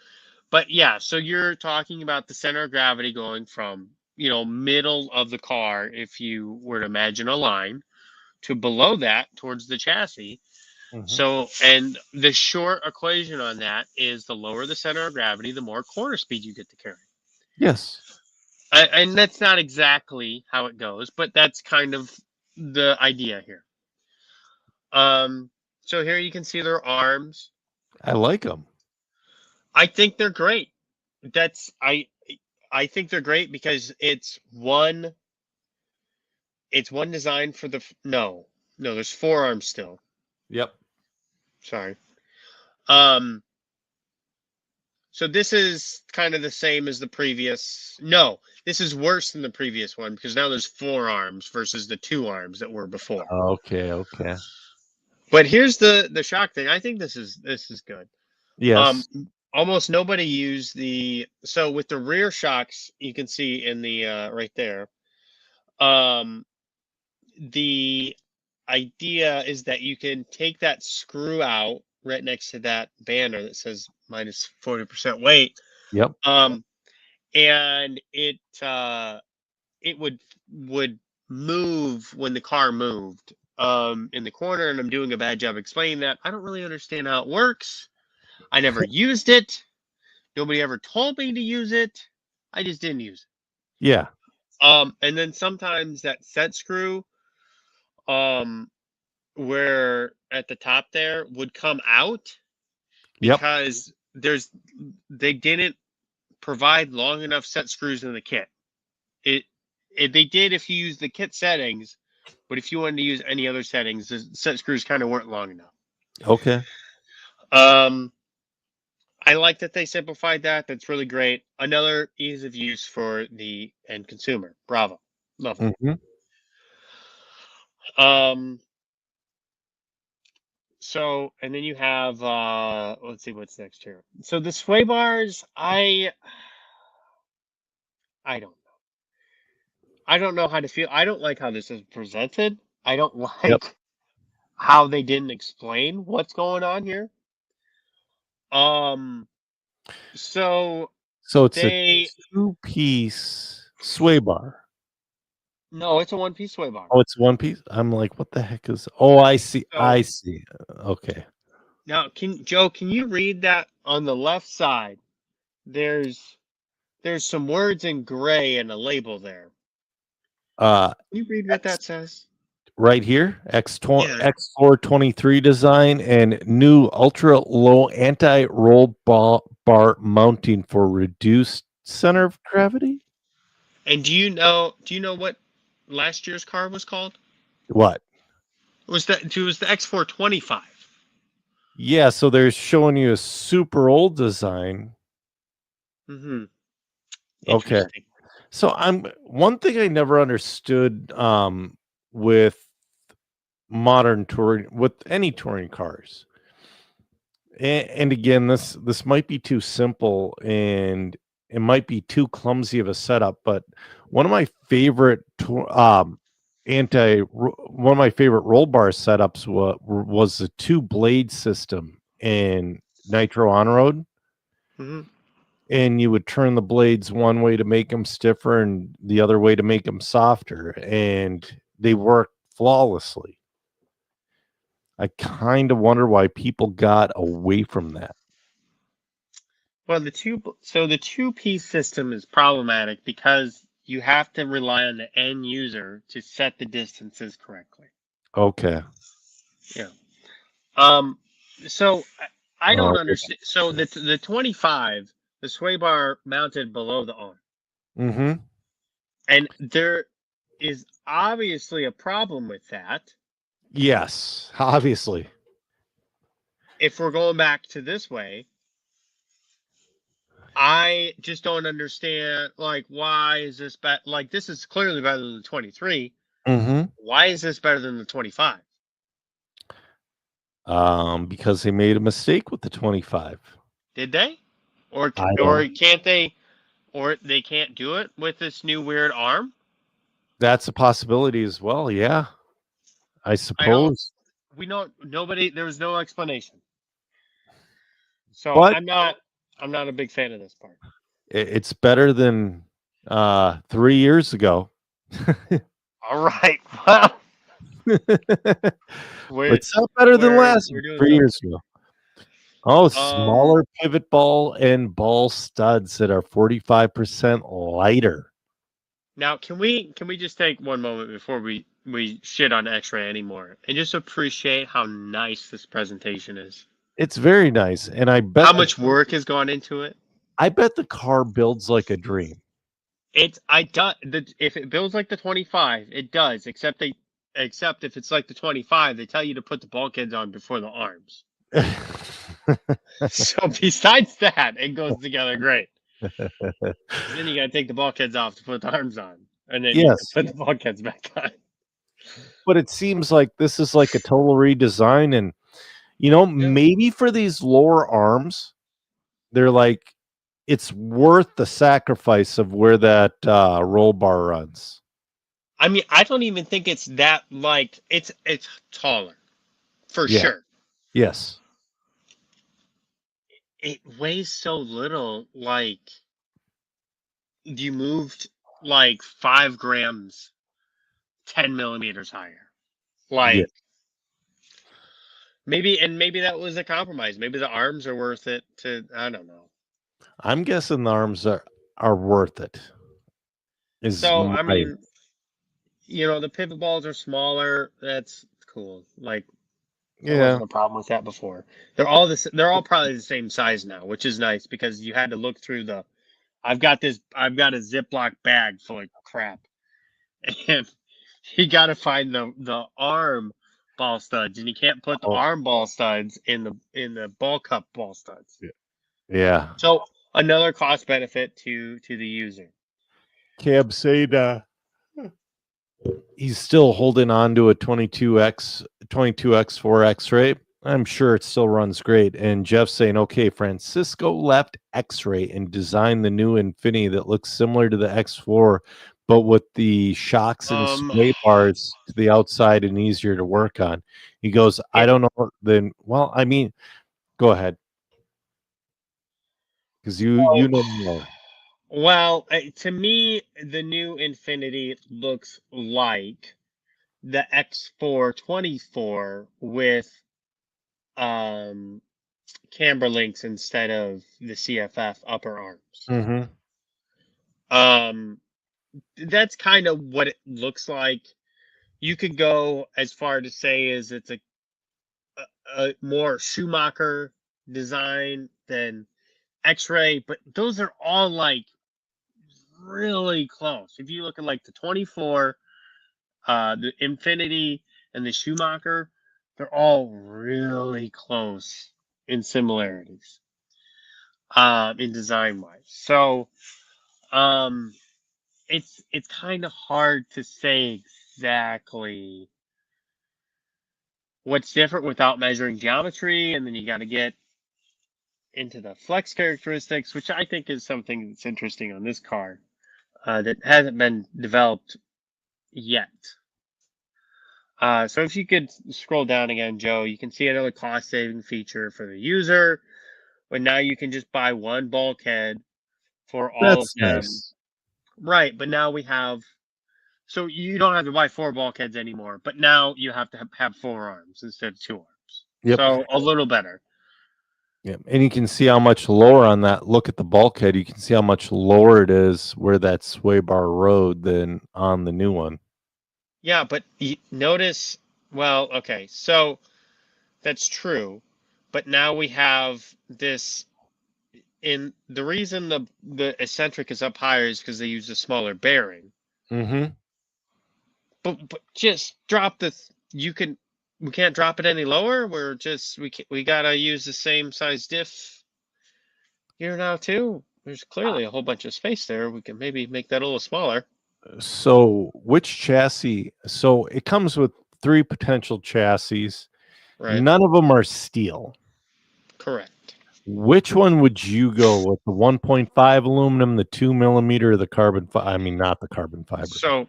But yeah, so you're talking about the center of gravity going from middle of the car, if you were to imagine a line, to below that towards the chassis. Mm-hmm. So, and the short equation on that is the lower the center of gravity, the more corner speed you get to carry. Yes. And that's not exactly how it goes, but that's kind of the idea here. So here you can see their arms. I like them. I think they're great. That's I think they're great because it's one design for the no, there's four arms still. Yep. Sorry. So this is kind of the same as the previous. No, this is worse than the previous one because now there's four arms versus the two arms that were before. Okay. Okay. But here's the shock thing. I think this is good. Um, Yes. almost nobody used so with the rear shocks, you can see in the right there. Um, the idea is that you can take that screw out right next to that banner that says minus 40% weight. Yep. And it would move when the car moved in the corner, and I'm doing a bad job explaining that. I don't really understand how it works. I never used it. Nobody ever told me to use it. I just didn't use Yeah. it. And then sometimes that set screw, um, where at the top there would come out Yep. because they didn't provide long enough set screws in the kit. It, they did if you use the kit settings, but if you wanted to use any other settings, the set screws kind of weren't long enough. Okay. Um, I like that they simplified that. That's really great. Another ease of use for the end consumer. Bravo. Love it. Mm-hmm. So, and then you have, let's see what's next here. So the sway bars, I don't know. I don't know how to feel. I don't like how this is presented. I don't Yep. like how they didn't explain what's going on here. Um, so So it's a they two-piece sway bar. no, it's a one-piece sway bar. Oh, it's one piece? I'm like, what the heck is Oh, I see. So I see. Okay. now, can you read that on the left side? There's some words in gray and a label there. Uh Can you read what X that says? right here, Yeah. X423 design and new ultra low anti-roll bar mounting for reduced center of gravity. And do you know what last year's car was called? What? It was the X425. Yeah, so they're showing you a super old design. Mm-hmm. Okay. Interesting. So I'm one thing I never understood with modern touring with any touring cars. And again, this might be too simple and it might be too clumsy of a setup, but one of my favorite one of my favorite roll bar setups was the two blade system in Nitro On Road. Mm-hmm. And you would turn the blades one way to make them stiffer and the other way to make them softer, and they work flawlessly. I kind of wonder why people got away from that. Well, the two-piece system is problematic because you have to rely on the end user to set the distances correctly. Okay. Yeah. Um. So I Oh, don't understand. So the 25, the sway bar mounted below the arm, mm-hmm. and there is obviously a problem with that. Yes, obviously. If we're going back to this way, I just don't understand. Like, why is this better? Like, this is clearly better than the 23. Mm-hmm. Why is this better than the 25? Because they made a mistake with the 25. Did they? Or I or don't. can't they? Or they can't do it with this new weird arm? That's a possibility as well. Yeah, I I don't. suppose. We know nobody. There was no explanation. So But I'm not a big fan of this part. it's better than 3 years ago. All right. Well, But we're it's not better than last we're doing 3 years something. ago. Oh, Um. smaller pivot ball and ball studs that are 45% lighter. Now, can we just take one moment before we shit on X-Ray anymore and just appreciate how nice this presentation is? It's very nice, and How much work has gone into it? I bet the car builds like a dream. If it builds like the 25, it does. Except if it's like the 25, they tell you to put the bulkheads on before the arms. So besides that, it goes together great. Then you gotta take the bulkheads off to put the arms on, and then you Yes, put the bulkheads back on. but it seems like this is like a total redesign, and maybe for these lower arms, they're like it's worth the sacrifice of where that roll bar runs. I mean, I don't even think it's that like it's taller for Yeah. sure. Yes. It weighs so little. Like you moved like 5 grams, 10 millimeters higher. Yeah. Like maybe that was a compromise. Maybe the arms are worth it to. I don't know. I'm guessing the arms are worth it. So I mean, the pivot balls are smaller. That's cool. Like there Yeah. wasn't a problem with that before. They're all probably the same size now, which is nice because you had to look through the. I've got a Ziploc bag full of crap, and you got to find the arm ball studs, and you can't put the Oh, arm ball studs in the ball cup ball studs. yeah. So another cost benefit to the user. Cab said he's still holding on to a 22X4 X-ray. I'm sure it still runs great. And Jeff's saying, okay, Francisco left X-ray and designed the new Infiniti that looks similar to the X4, but with the shocks and sway bars to the outside and easier to work on. He goes, I don't know. Then, well, I mean, go ahead. Because you know more. Well, to me, the new Infinity looks like the X424 with camber links instead of the CFF upper arms. Mm-hmm. That's kind of what it looks like. You could go as far to say is it's a more Schumacher design than X-Ray, but those are all like really close. If you look at like the 24, the Infinity, and the Schumacher, they're all really close in similarities, in design wise. So, it's kind of hard to say exactly what's different without measuring geometry, and then you got to get into the flex characteristics, which I think is something that's interesting on this car, that hasn't been developed yet. So if you could scroll down again, Joe, you can see another cost-saving feature for the user. But now you can just buy one bulkhead for all of them. Nice. Right, but now we have... So you don't have to buy 4 bulkheads anymore, but now you have to have 4 arms instead of 2 arms. Yep. So a little better. Yeah, and you can see how much lower on that. Look at the bulkhead. You can see how much lower it is where that sway bar rode than on the new one. Yeah, but notice, well, okay, so that's true, but now we have this. In the reason the eccentric is up higher is because they use a smaller bearing. Mm-hmm. But just drop we can't drop it any lower. We gotta use the same size diff here now too. There's clearly a whole bunch of space there. We can maybe make that a little smaller. So which chassis? So it comes with 3 potential chassis. Right. None of them are steel. Correct. Which one would you go with? The 1.5 aluminum, the 2 millimeter, or the carbon fiber? I mean, not the carbon fiber. So,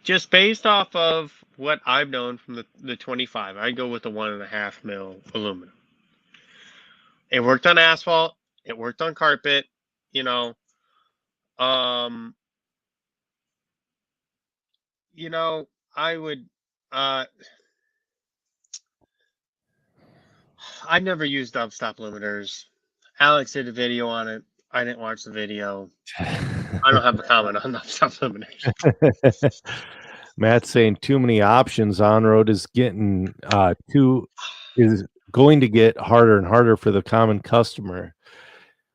just based off of what I've known from the 25, I go with the 1.5 mil aluminum. It worked on asphalt. It worked on carpet. You know, I would. I've never used stop limiters. Alex did a video on it. I didn't watch the video. I don't have a comment on stop limiters. Matt's saying too many options. On road is getting is going to get harder and harder for the common customer.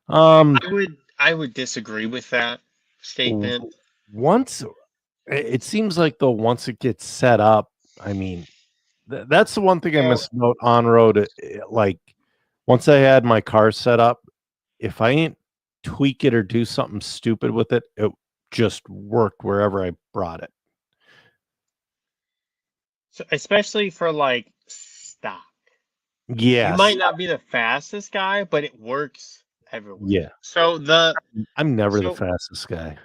I would disagree with that statement. Once it seems like though, once it gets set up, I mean, that's the one thing I miss about on road. Like once I had my car set up, if I ain't tweak it or do something stupid with it, it just worked wherever I brought it. So especially for like stock. Yeah. You might not be the fastest guy, but it works everywhere. Yeah. So I'm never the fastest guy.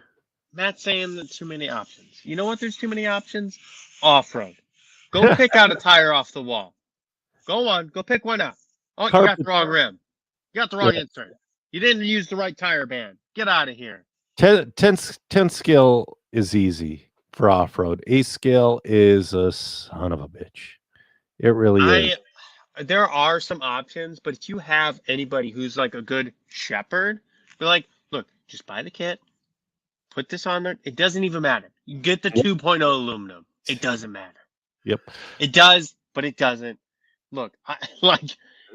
Matt's saying there's too many options. You know what? There's too many options. Off-road. Go pick out a tire off the wall. Go on. Go pick one out. Oh, you got the wrong rim. You got the wrong insert. You didn't use the right tire band. Get out of here. 10 scale is easy for off-road. 8 scale is a son of a bitch. It really is. There are some options, but if you have anybody who's like a good shepherd, be like, look, just buy the kit. Put this on there. It doesn't even matter. You get the 2.0 aluminum. It doesn't matter. Yep. It does, but it doesn't. Look,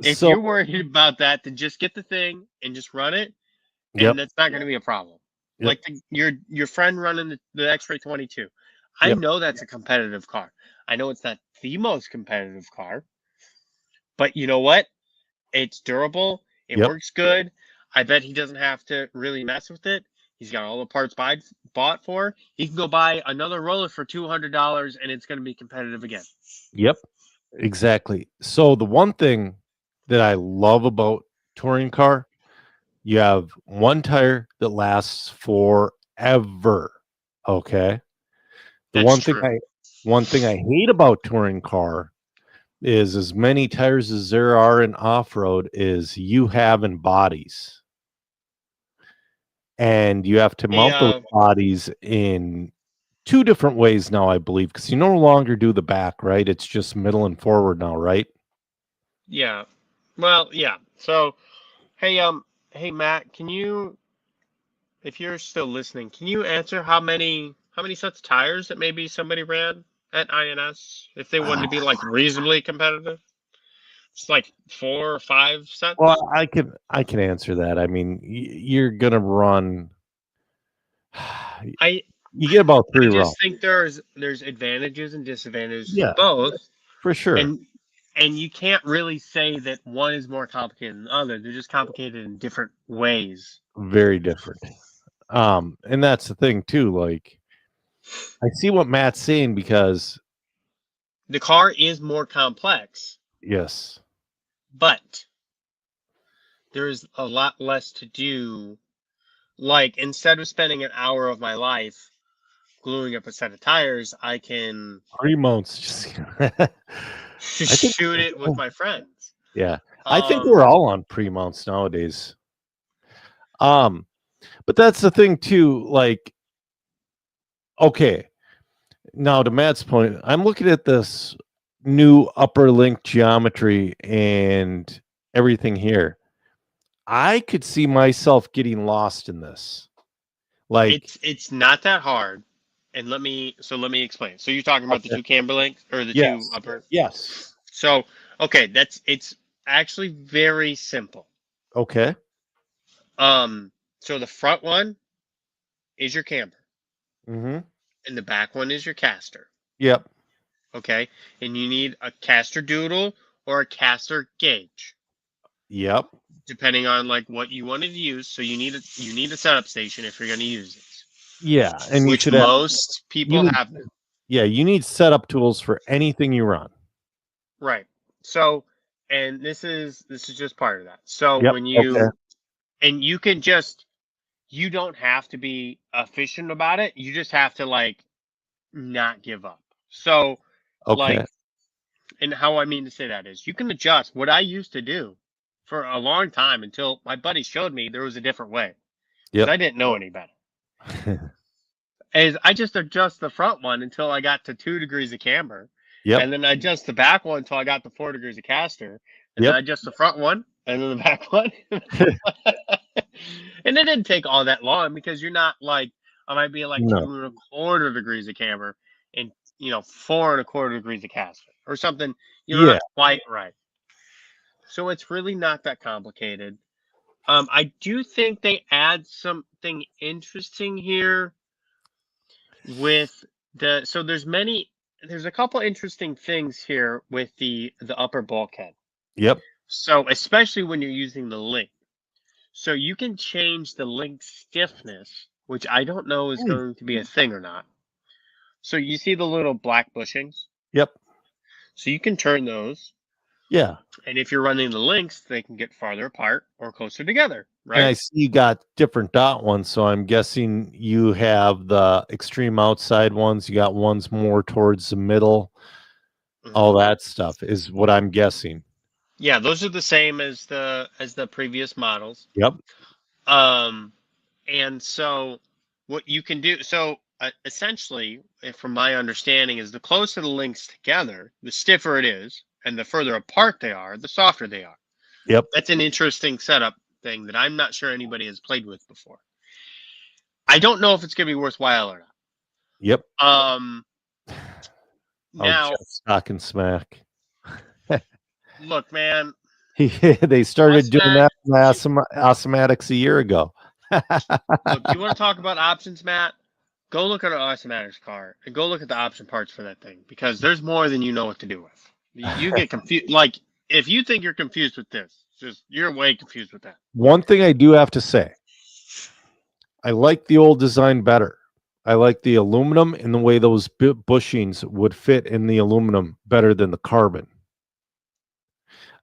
if you're worried about that, then just get the thing and just run it, and that's not going to be a problem. Yep. Like your friend running the X-Ray 22. I know that's a competitive car. I know it's not the most competitive car, but you know what? It's durable. It works good. I bet he doesn't have to really mess with it. He's got all the parts bought for. He can go buy another roller for $200, and it's going to be competitive again. Yep, exactly. So the one thing that I love about touring car, you have one tire that lasts forever. ever. Okay. The That's one true. thing I hate about touring car is as many tires as there are in off-road is you have in bodies. And you have to Hey, mount those bodies in two different ways now, I believe, because you no longer do the back, right? It's just middle and forward now, right? yeah. Well, yeah. So, hey, hey, Matt, can you, if you're still listening, can you answer how many sets of tires that maybe somebody ran at INS if they wanted to be like reasonably competitive? It's like 4 or 5 sets. Well, I can answer that. I mean, you're gonna run. I You get about I 3 rounds. just think there's advantages and disadvantages to Yeah, both, for sure. and you can't really say that one is more complicated than the other. They're just complicated in different ways. Very different. And that's the thing too. Like, I see what Matt's saying because The car is more complex, yes, but there's a lot less to do. Like, instead of spending an hour of my life gluing up a set of tires, I can remotes just I think shoot it with my friends. yeah. I think we're all on pre-mounts nowadays. But that's the thing too, like, okay. Now to Matt's point, I'm looking at this new upper link geometry and everything here. I could see myself getting lost in this. Like, it's not that hard. And let me explain. So you're talking about the okay. two camber links or the Yes. two upper. Yes. So okay, it's actually very simple. Okay. So the front one is your camber, Mm-hmm. and the back one is your caster. Yep. Okay, and you need a caster doodle or a caster gauge, Yep. depending on like what you wanted to use. So you need a setup station if you're going to use this. Yeah. And you Which should have, most people have. yeah, you need setup tools for anything you run. Right. So, and this is just part of that. So Yep. when you Okay. and you don't have to be efficient about it. You just have to like not give up. So Okay. like, and how I mean to say that is you can adjust. What I used to do for a long time until my buddy showed me there was a different way. Because Yep. I didn't know any better. Is I just adjust the front one until I got to 2 degrees of camber. Yep. And then I adjust the back one until I got to 4 degrees of caster. And Yep. then I adjust the front one and then the back one. And it didn't take all that long because you're not like, I might be like No. 2¼ degrees of camber and 4¼ degrees of caster or something. You're not quite right. So it's really not that complicated. I do think they add something interesting here with so there's a couple interesting things here with the upper bulkhead. Yep. So especially when you're using the link. So you can change the link stiffness, which I don't know is going to be a thing or not. So you see the little black bushings? Yep. So you can turn those. Yeah. And if you're running the links, they can get farther apart or closer together, right? And I see you got different dot ones, so I'm guessing you have the extreme outside ones. You got ones more towards the middle. Mm-hmm. All that stuff is what I'm guessing. Yeah, those are the same as the previous models. Yep. And so what you can do, so essentially, from my understanding, is the closer the links together, the stiffer it is, and the further apart they are, the softer they are. Yep. That's an interesting setup thing that I'm not sure anybody has played with before. I don't know if it's going to be worthwhile or not. Yep. Now, Jeff's talking smack. look, man. They started doing that in Osmatics a year ago. Look, you want to talk about options, Matt? Go look at an Osmatics car and go look at the option parts for that thing because there's more than you know what to do with. You get confused. Like, if you think you're confused with this, you're way confused with that. One thing I do have to say, I like the old design better. I like the aluminum and the way those bushings would fit in the aluminum better than the carbon.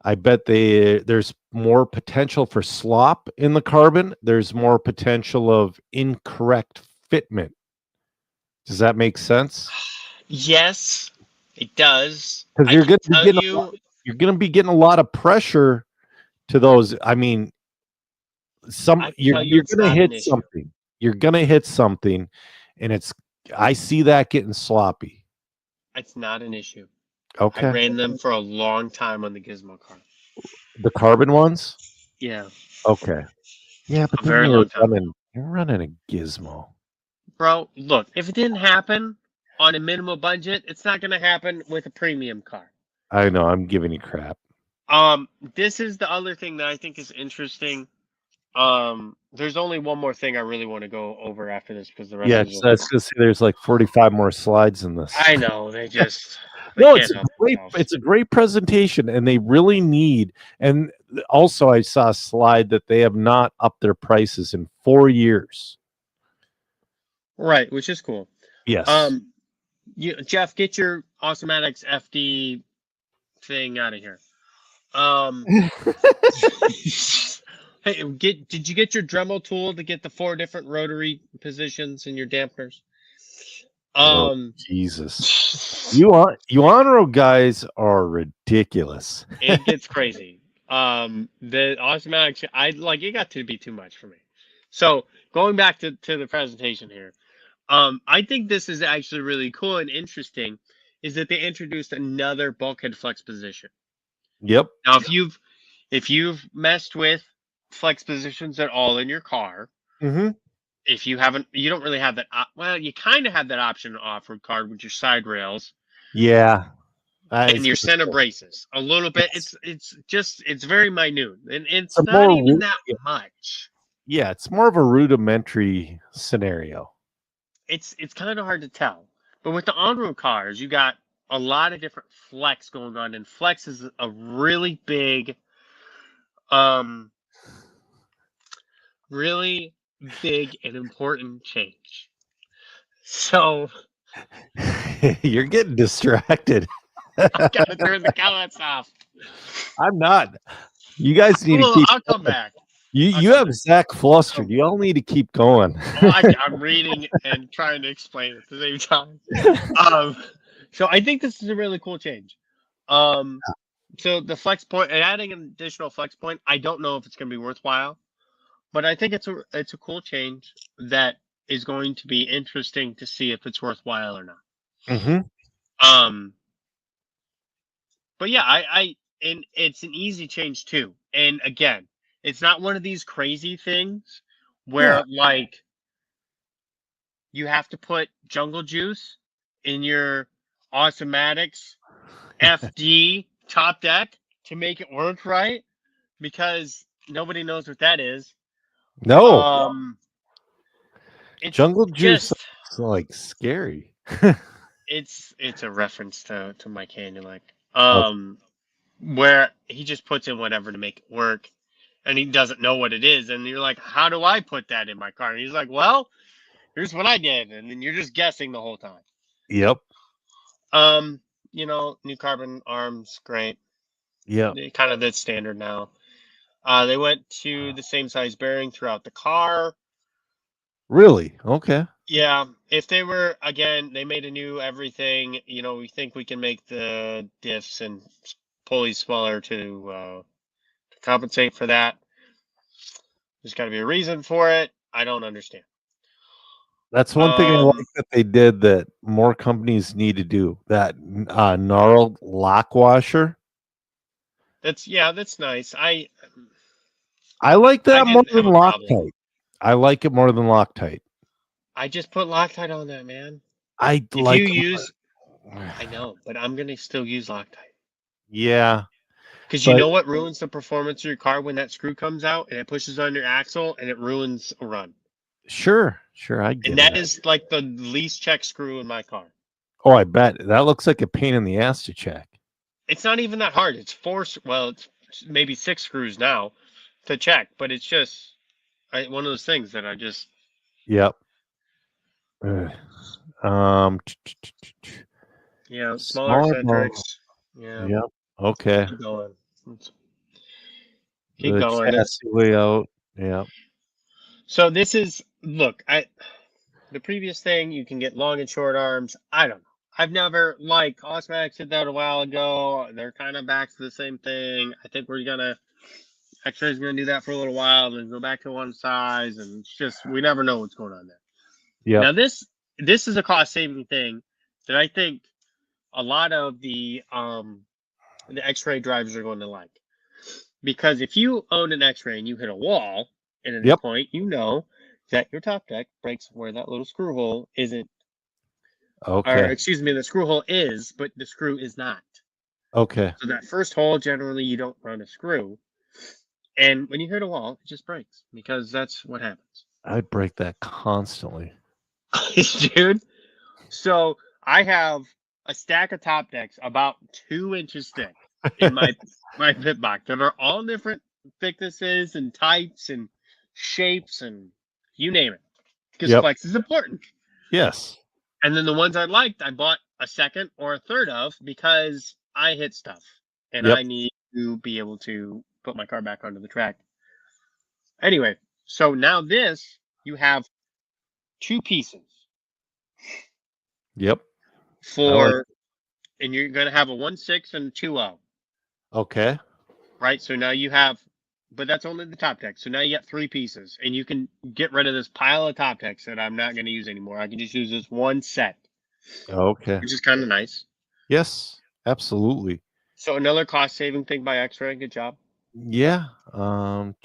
I bet there's more potential for slop in the carbon. There's more potential of incorrect fitment. Does that make sense? Yes, it does. Because I you're can going to be tell getting you, you're going to be getting a lot of pressure to those. I mean, I can tell you you're it's going to not an hit issue. something. You're going to hit something, and I see that getting sloppy. It's not an issue. Okay, I ran them for a long time on the Gizmo car. the carbon ones. Yeah, Okay, yeah, but a then very long time. you're running a Gizmo. Bro, look, if it didn't happen on a minimal budget, it's not going to happen with a premium car. I know. I'm giving you crap. This is the other thing that I think is interesting. There's only one more thing I really want to go over after this because the rest Yeah, of I it. was gonna say there's like 45 more slides in this. I know they No, can't it's help great. themselves. It's a great presentation, and they really need. And also, I saw a slide that they have not upped their prices in 4 years. Right, which is cool. Yes. Jeff, get your Automatics FD thing out of here. Hey, did you get your Dremel tool to get the 4 different rotary positions in your dampeners? Jesus, you Honro guys are ridiculous. It gets crazy. The Automatics, it got to be too much for me. So going back to the presentation here, I think this is actually really cool and interesting. Is that they introduced another bulkhead flex position. Yep. Now, if you've messed with flex positions at all in your car, if you haven't, you don't really have that. Well, you kind of have that option in off-road car with your side rails. Yeah. And your center braces a little bit. It's very minute, and it's a not more even that much. Yeah, it's more of a rudimentary scenario. It's kind of hard to tell. But with the on-road cars, you got a lot of different flex going on, and flex is a really big, really big and important change. So You're getting distracted. I gotta turn the comments off. I'm not. You guys need to keep. I'll come back. You have Zach flustered. You all need to keep going. I'm reading and trying to explain at the same time. So I think this is a really cool change. So the flex point and adding an additional flex point, I don't know if it's going to be worthwhile, but I think it's a cool change that is going to be interesting to see if it's worthwhile or not. But yeah, and it's an easy change too. And again, it's not one of these crazy things where you have to put jungle juice in your Automatics FD top deck to make it work right, because nobody knows what that is. No. It's jungle juice is like scary. It's a reference to Mike Hanulek. Where he just puts in whatever to make it work, and he doesn't know what it is, and you're like, how do I put that in my car? And he's like, well, here's what I did, and then you're just guessing the whole time. Yep. New carbon arms, great. Yeah. Kind of the standard now. They went to the same size bearing throughout the car. Really? Okay. Yeah. If they were, again, they made a new everything. We think we can make the diffs and pulleys smaller to compensate for that. There's got to be a reason for it. I don't understand. That's one thing I like that they did that more companies need to do. That gnarled lock washer. That's nice. I like that more than Loctite. I like it more than Loctite. I just put Loctite on that, man. I know, but I'm gonna still use Loctite. Yeah. Because you know what ruins the performance of your car when that screw comes out and it pushes on your axle and it ruins a run. Sure, I get it. And that is like the least check screw in my car. Oh, I bet that looks like a pain in the ass to check. It's not even that hard. It's 4. Well, it's maybe 6 screws now to check, but it's just one of those things that I just. Yep. Yeah, smaller centrics. Yeah. Yep. Okay. Keep going. Keep going. Chassis layout. Yeah. So this is the previous thing, you can get long and short arms. I don't know. I've never like Osmax did that a while ago. They're kind of back to the same thing. I think X-Ray's gonna do that for a little while, and then go back to one size, and it's just we never know what's going on there. Yeah. Now this is a cost saving thing that I think a lot of the X-Ray drivers are going to like, because if you own an X-Ray and you hit a wall at any point, you know that your top deck breaks where that little screw hole isn't. Okay. Or excuse me, the screw hole is, but the screw is not. Okay. So that first hole, generally, you don't run a screw. And when you hit a wall, it just breaks because that's what happens. I break that constantly. Dude. So I have a stack of top decks about 2 inches thick in my pit box that are all different thicknesses and types and shapes and you name it. Because flex is important. Yes. And then the ones I liked, I bought a second or a third of because I hit stuff and I need to be able to put my car back onto the track. Anyway, so now this, you have 2 pieces. Yep. And you're going to have a 1.6 and a 2.0. Okay. Right. So now you have, but that's only the top deck. So now you got 3 pieces and you can get rid of this pile of top decks that I'm not going to use anymore. I can just use this one set. Okay. Which is kind of nice. Yes, absolutely. So another cost saving thing by X-Ray. Good job. Yeah. And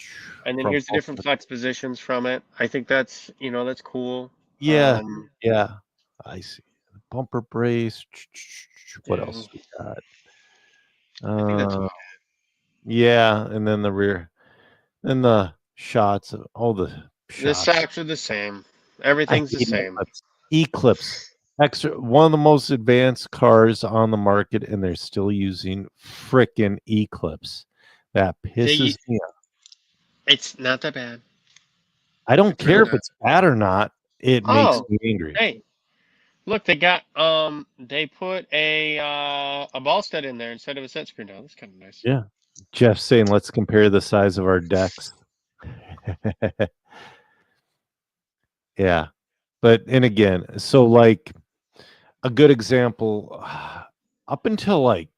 then here's the different flex positions from it. I think that's, that's cool. Yeah. Yeah. I see. Bumper brace. What else we got? I think that's yeah, and then the rear, and the shots of all the shots. The shocks are the same. Everything's the same. Eclipse, one of the most advanced cars on the market, and they're still using frickin' Eclipse. That pisses me off. It's not that bad. I don't care if it's bad or not. It makes me angry. Hey, look, they got they put a ball stud in there instead of a set screw now. That's kind of nice. Yeah. Jeff's saying let's compare the size of our decks. Yeah. But and again, so like a good example, up until like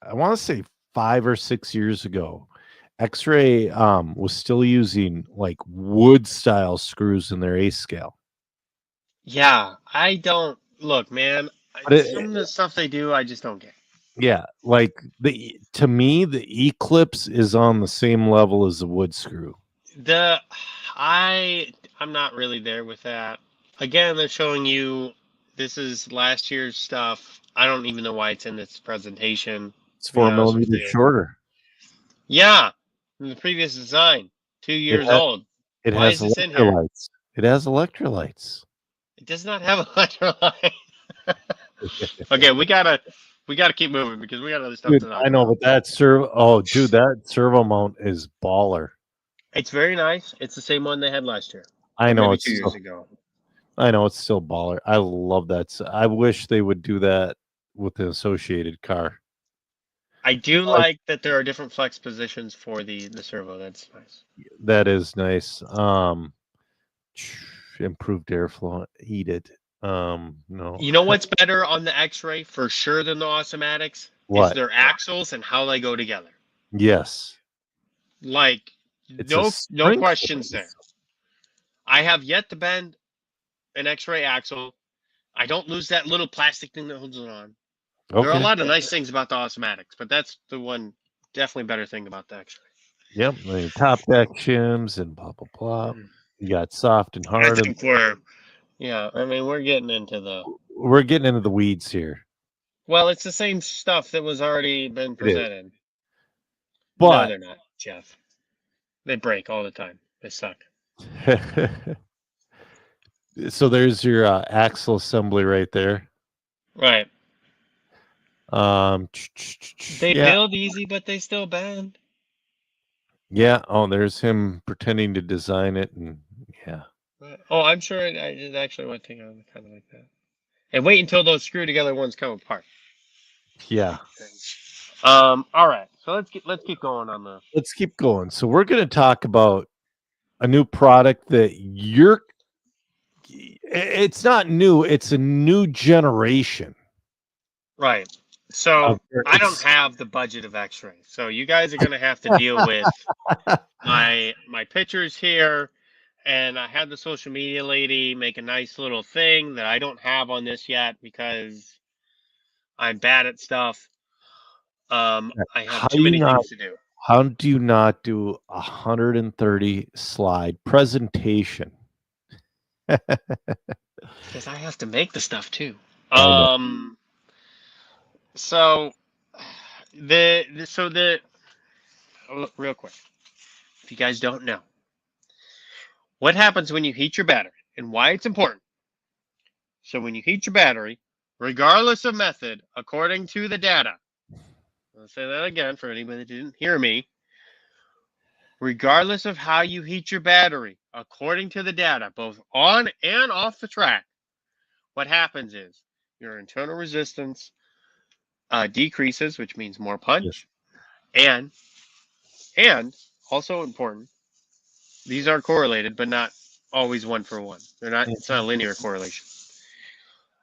I want to say 5 or 6 years ago, X-Ray was still using like wood style screws in their A scale. Yeah, I don't look, man. Some of the stuff they do, I just don't get. Yeah, like to me, the Eclipse is on the same level as the wood screw. I'm not really there with that. Again, they're showing you this is last year's stuff. I don't even know why it's in this presentation. It's 4 millimeters shorter. Yeah, from the previous design, 2 years old. It has electrolytes. It has electrolytes. It does not have electrolytes. Okay, we gotta keep moving because we got other stuff. Dude, I know, but that that servo mount is baller. It's very nice. It's the same one they had last year. I know, it's 2 years ago. I know, it's still baller. I love that. I wish they would do that with the associated car. I do like that there are different flex positions for the servo. That's nice. That is nice. Improved airflow. Eat it. No. You know what's better on the X-Ray for sure than the Awesomatics? What? Is their axles and how they go together. Yes. Like no questions there. I have yet to bend an X-Ray axle. I don't lose that little plastic thing that holds it on. Okay. There are a lot of nice things about the Awesomatics, but that's the one definitely better thing about the X-Ray. Yep, the top deck shims and blah blah blah. You got soft and hard. I think we're getting into the weeds here. Well, it's the same stuff that was already been presented. But no, they're not, Jeff. They break all the time. They suck. So there's your axle assembly right there. Right. They build easy, but they still bend. Yeah. Oh, there's him pretending to design it, and yeah. Oh, I'm sure it actually went together kind of like that. And wait until those screw together ones come apart. Yeah. All right. So let's keep going on the. Let's keep going. So we're going to talk about a new product that It's not new. It's a new generation. Right. So I don't It's- have the budget of X-Ray. So you guys are gonna have to deal with my pictures here, and I had the social media lady make a nice little thing that I don't have on this yet because I'm bad at stuff. I How have too do you many not? things to do. How do you not do 130 slide presentation? Because I have to make the stuff too. I know. So look, real quick, if you guys don't know, what happens when you heat your battery and why it's important. So when you heat your battery, regardless of method, according to the data, I'll say that again for anybody that didn't hear me. Regardless of how you heat your battery, according to the data, both on and off the track, what happens is your internal resistance decreases, which means more punch, and also important, these are correlated, but not always one for one. They're not. It's not a linear correlation.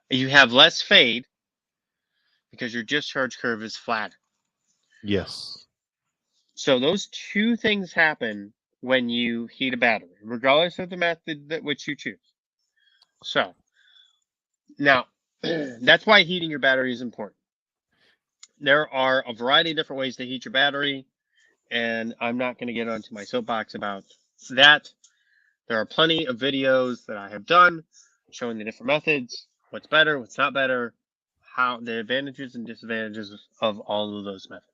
You have less fade because your discharge curve is flat. Yes. So those two things happen when you heat a battery, regardless of the method that which you choose. So now that's why heating your battery is important. There are a variety of different ways to heat your battery, and I'm not going to get onto my soapbox about that. There are plenty of videos that I have done showing the different methods, what's better, what's not better, how the advantages and disadvantages of all of those methods.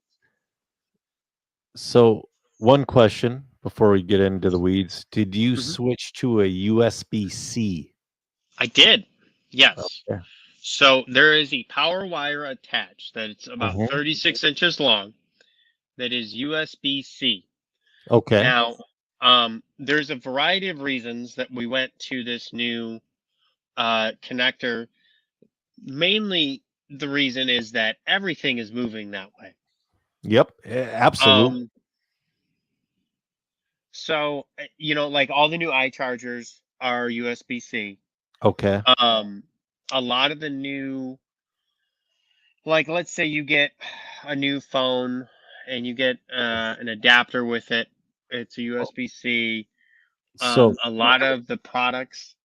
So, one question before we get into the weeds: did you Mhm. switch to a USB-C? I did, yes. Okay. So there is a power wire attached that it's about Mhm. 36 inches long that is USB-C. Okay. Now, there's a variety of reasons that we went to this new connector. Mainly, the reason is that everything is moving that way. Yep. Absolutely. So like all the new iChargers are USB-C. Okay. A lot of the new, like, let's say you get a new phone and you get an adapter with it. It's a USB-C. So A lot of the products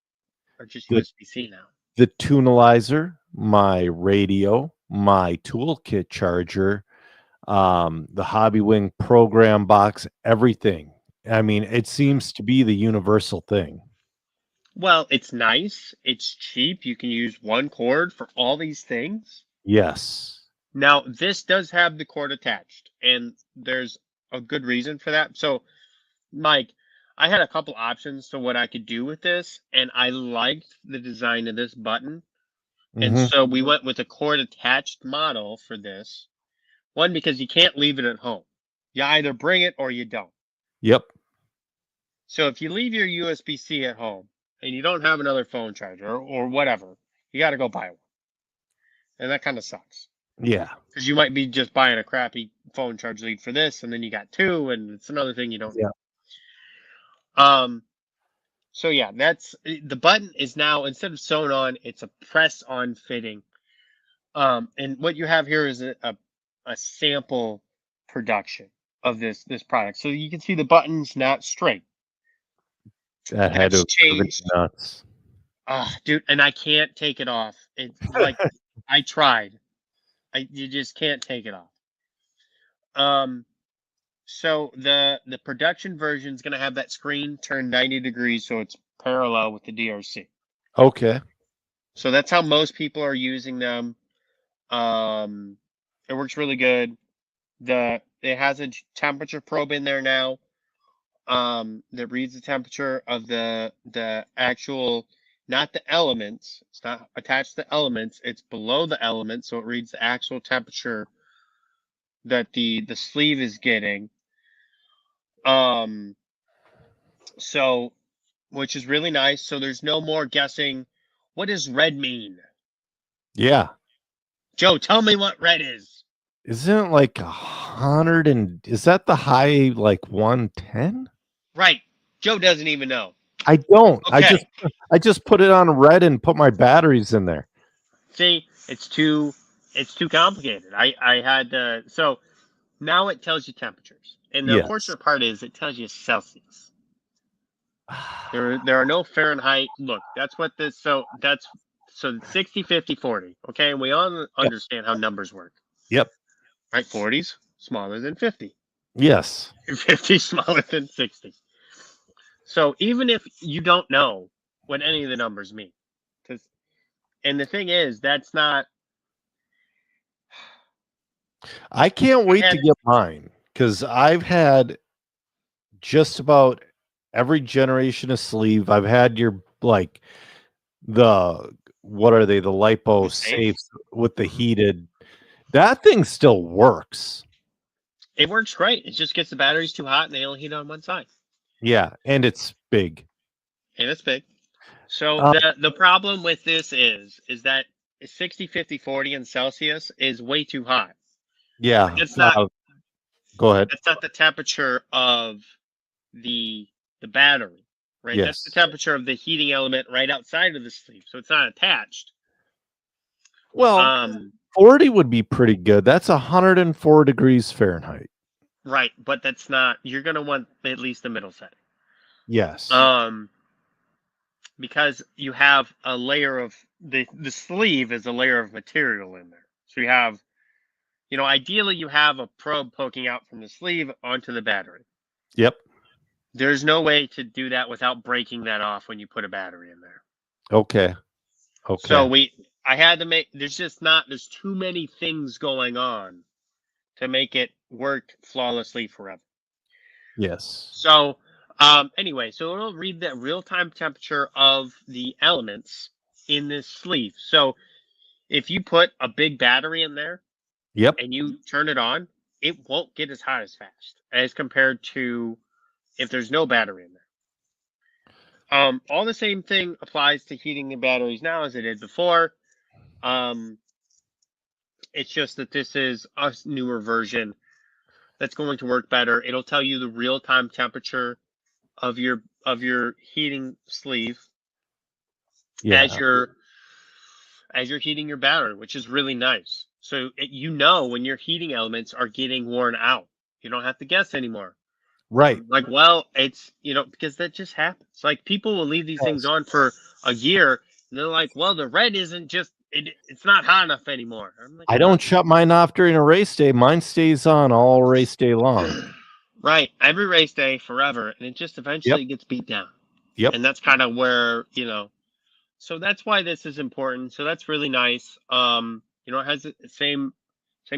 are just the USB-C now. the Tunalizer, my radio, my toolkit charger, the Hobbywing program box, everything. I mean, it seems to be the universal thing. Well, it's nice. It's cheap. You can use one cord for all these things. Yes. Now, this does have the cord attached, and there's a good reason for that. So, Mike, I had a couple options to what I could do with this, and I liked the design of this button. And Mhm. so we went with a cord attached model for this. One, because you can't leave it at home. You either bring it or you don't. Yep. So if you leave your USB-C at home and you don't have another phone charger or whatever, you got to go buy one. And that kind of sucks. Yeah. Because you might be just buying a crappy phone charge lead for this, and then you got two, and it's another thing you don't Yeah. need. So yeah, that's the button is now, instead of sewn on, it's a press on fitting. And what you have here is a sample production of this product. So you can see the button's not straight. That had to That's have driven changed. you nuts. Dude, and I can't take it off. It's like I tried. You just can't take it off. So the production version is going to have that screen turned 90 degrees, so it's parallel with the DRC. Okay. So that's how most people are using them. It works really good. It has a temperature probe in there now. That reads the temperature of the actual, not the elements. It's not attached to the elements. It's below the elements, so it reads the actual temperature that the sleeve is getting. So, which is really nice. So there's no more guessing. What does red mean? Yeah. Joe, tell me what red is. Isn't it like 100 and is that the high like 110? Right. Joe doesn't even know. I don't. Okay. I just put it on red and put my batteries in there. See, it's too complicated. I had so now it tells you temperatures, and the Yes. unfortunate part is it tells you Celsius. There are no Fahrenheit. Look, that's what this. So 60, 50, 40. Okay, and we all understand how numbers work. Yep. Right, 40s smaller than 50. Yes. And 50 smaller than 60. So even if you don't know what any of the numbers mean, and the thing is, that's not. I can't wait to get mine because I've had just about every generation of sleeve. I've had your like what are they? The lipo safes with the heated. That thing still works. It works great. It just gets the batteries too hot and they only heat on one side. Yeah, and it's big. And it's big. So the problem with this is that 60, 50, 40 in Celsius is way too hot. Yeah. It's not. Go ahead. That's not the temperature of the battery, right? Yes. That's the temperature of the heating element right outside of the sleeve. So it's not attached. Well, 40 would be pretty good. That's 104 degrees Fahrenheit. Right, but that's not. You're gonna want at least the middle setting. Yes. Because you have a layer of the sleeve is a layer of material in there. So you have, ideally you have a probe poking out from the sleeve onto the battery. Yep. There's no way to do that without breaking that off when you put a battery in there. Okay. So I had to make. There's too many things going on to make it work flawlessly forever. Yes. So anyway, so it'll read the real-time temperature of the elements in this sleeve. So if you put a big battery in there, yep, and you turn it on, it won't get as hot as fast as compared to if there's no battery in there. All the same thing applies to heating the batteries now as it did before. It's just that this is a newer version that's going to work better. It'll tell you the real-time temperature of your heating sleeve as you're heating your battery, which is really nice. So when your heating elements are getting worn out, you don't have to guess anymore. Right. It's because that just happens. Like people will leave these things on for a year and they're like, well, the red isn't just it's not hot enough anymore. I'm like, I don't shut mine off during a race day. Mine stays on all race day long. Right. Every race day forever. And it just eventually gets beat down. Yep. And that's kind of where, so that's why this is important. So that's really nice. It has the same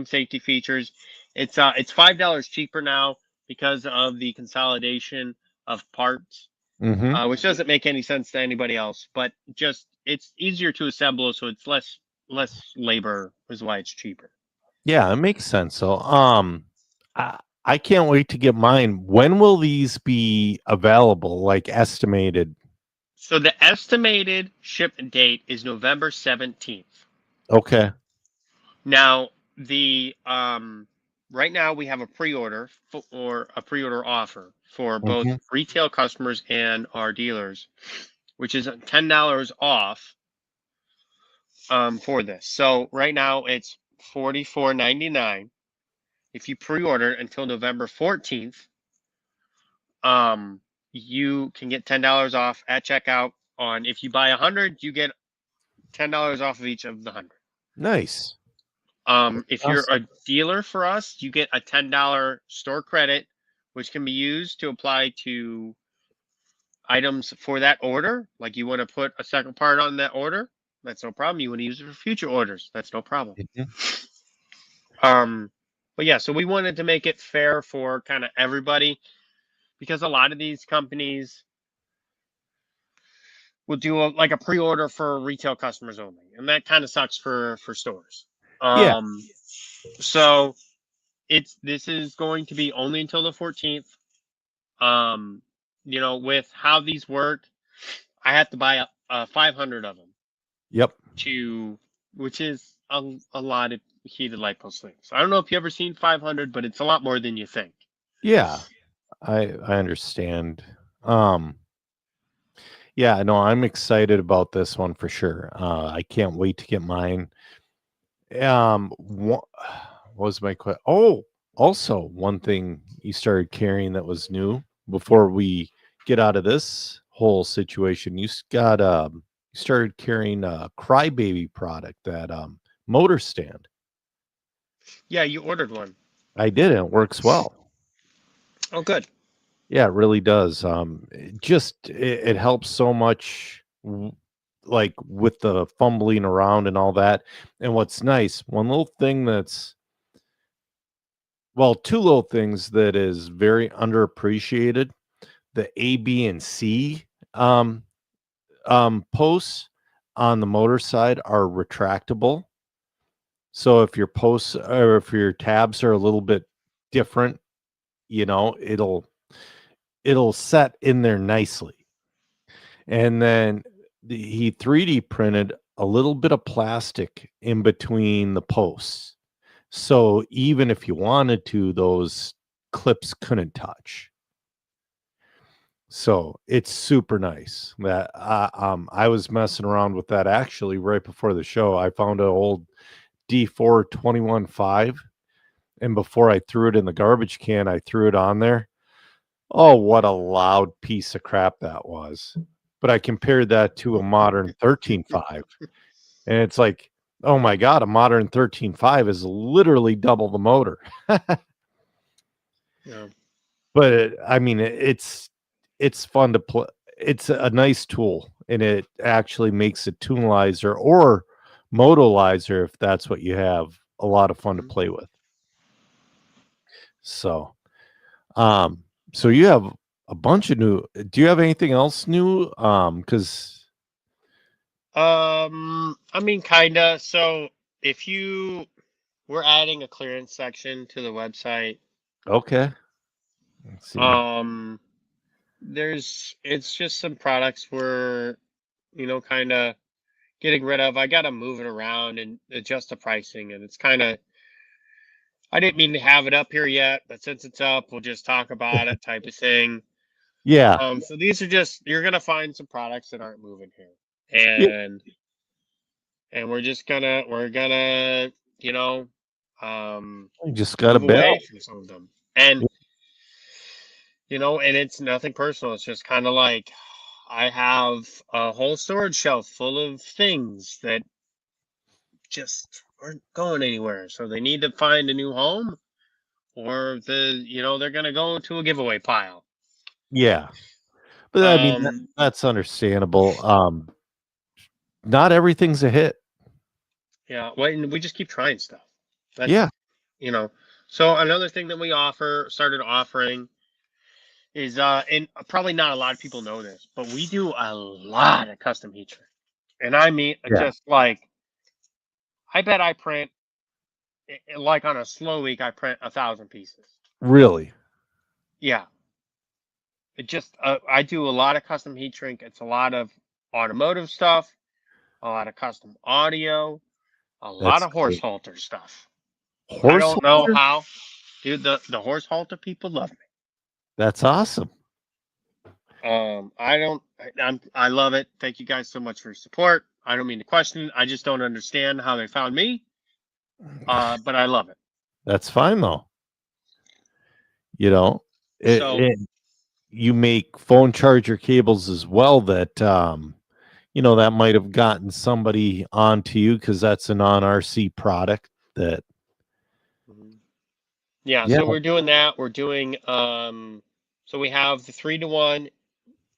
safety features. It's $5 cheaper now because of the consolidation of parts, which doesn't make any sense to anybody else, but just it's easier to assemble, so it's less labor is why it's cheaper. Yeah, it makes sense. So I can't wait to get mine. When will these be available, like estimated? So the estimated shipment date is November 17th. Okay. Now the right now we have a pre-order or a pre-order offer for both retail customers and our dealers, which is $10 off for this. So right now it's $44.99. If you pre-order until November 14th, you can get $10 off at checkout. If you buy 100, you get $10 off of each of the 100. Nice. If you're a dealer for us, you get a $10 store credit, which can be used to apply to items for that order. Like you want to put a second part on that order, that's no problem. You want to use it for future orders, that's no problem. But yeah, so we wanted to make it fair for kind of everybody, because a lot of these companies will do a pre-order for retail customers only, and that kind of sucks for stores. So this is going to be only until the 14th. With how these work, I have to buy 500 of them. Yep. Which is a lot of heated lipo sleeves. I don't know if you ever seen 500, but it's a lot more than you think. Yeah, I understand. Yeah, no, I'm excited about this one for sure. I can't wait to get mine. What was my question? Oh, also one thing you started carrying that was new before we get out of this whole situation. You started carrying a Crybaby product, that motor stand. Yeah, you ordered one. I did, and it works well. Oh, good. Yeah, it really does. It helps so much, like with the fumbling around and all that. And what's nice, one little thing two little things that is very underappreciated: the A, B, and C um, posts on the motor side are retractable. So if your posts or if your tabs are a little bit different, it'll set in there nicely. And then he 3D printed a little bit of plastic in between the posts. So even if you wanted to, those clips couldn't touch. So it's super nice. That I was messing around with that actually right before the show. I found an old D4 21.5, and before I threw it in the garbage can, I threw it on there. Oh, what a loud piece of crap that was. But I compared that to a modern 13.5, and it's like, oh my God, a modern 13.5 is literally double the motor. Yeah. But it's fun to play. It's a nice tool, and it actually makes a tunelizer or motolizer, if that's what you have, a lot of fun to play with. So you have a bunch of new. Do you have anything else new? Because I mean, kinda. So if we're adding a clearance section to the website. okay, let's see. It's just some products we're, kind of getting rid of. I got to move it around and adjust the pricing, and it's kind of, I didn't mean to have it up here yet, but since it's up, we'll just talk about it, type of thing. Yeah, So these are just, you're gonna find some products that aren't moving here, yeah, and we're gonna, you just got a move away bell. from some of them, and and it's nothing personal. It's just kind of like I have a whole storage shelf full of things that just aren't going anywhere. So they need to find a new home, or they're gonna go to a giveaway pile. Yeah, but I mean that's understandable. Not everything's a hit. Yeah, well, and we just keep trying stuff. That's Yeah, So another thing that we started offering is and probably not a lot of people know this, but we do a lot of custom heat shrink. And I mean yeah, just like I bet I print like on a slow week I print 1,000 pieces. really. Yeah. It just I do a lot of custom heat shrink. It's a lot of automotive stuff, a lot of custom audio, a lot That's of horse great. halter stuff. I Horse don't know holder? how. Dude, the horse halter people love me. That's awesome. I don't. I love it. Thank you guys so much for your support. I don't mean to question it. I just don't understand how they found me. But I love it. That's fine though. You know, So you make phone charger cables as well that that might have gotten somebody onto you because that's a non-RC product that yeah, yeah, so we're doing that. We're doing so we have the 3-to-1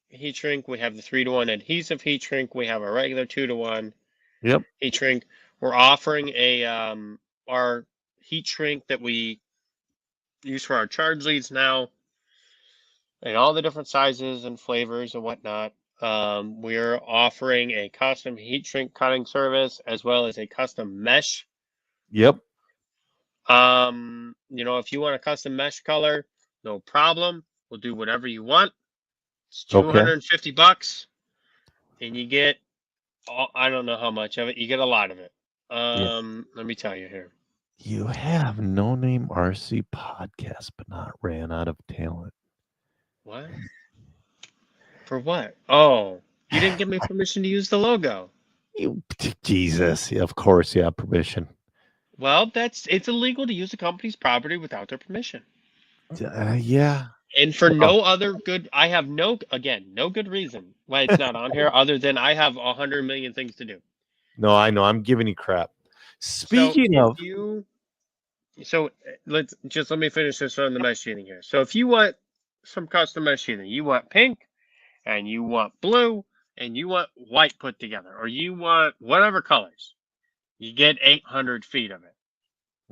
heat shrink, we have the 3-to-1 adhesive heat shrink, we have a regular 2-to-1 yep, heat shrink. We're offering our heat shrink that we use for our charge leads now, and all the different sizes and flavors and whatnot. We're offering a custom heat shrink cutting service as well as a custom mesh. yep, If you want a custom mesh color, no problem. We'll do whatever you want. It's okay. $250, and you get I don't know how much of it. You get a lot of it. Yeah. Let me tell you here. You have No Name RC podcast, but not ran out of talent. What? For what? Oh, You didn't give me permission to use the logo. Jesus, yeah, of course you have permission. Well, it's illegal to use a company's property without their permission. Yeah. And for Well, no other good, I have no good reason why it's not on here other than I have 100 million things to do. no, I know. I'm giving you crap. So Speaking if of, you, so let me finish this on the mesh sheathing here. So if you want some custom mesh sheathing, you want pink, and you want blue, and you want white put together, or you want whatever colors, you get 800 feet of it.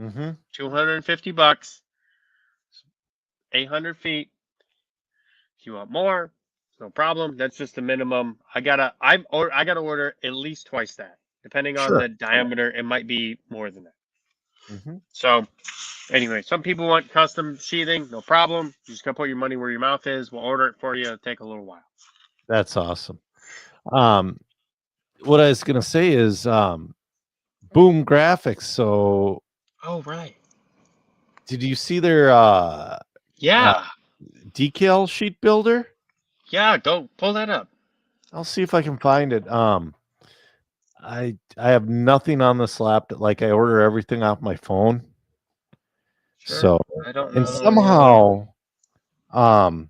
Mhm. $250, 800 feet. If you want more, no problem. That's just the minimum. I gotta order at least twice that. Depending on Sure. the diameter, it might be more than that. Mhm. So anyway, some people want custom sheathing, no problem. You just gotta put your money where your mouth is. We'll order it for you. It'll take a little while. That's awesome. What I was gonna say is, Boom Graphics. So, Oh right. did you see their Yeah. decal sheet builder? Yeah, go pull that up. I'll see if I can find it. I have nothing on this laptop. Like I order everything off my phone. Sure. So I don't and know. somehow, my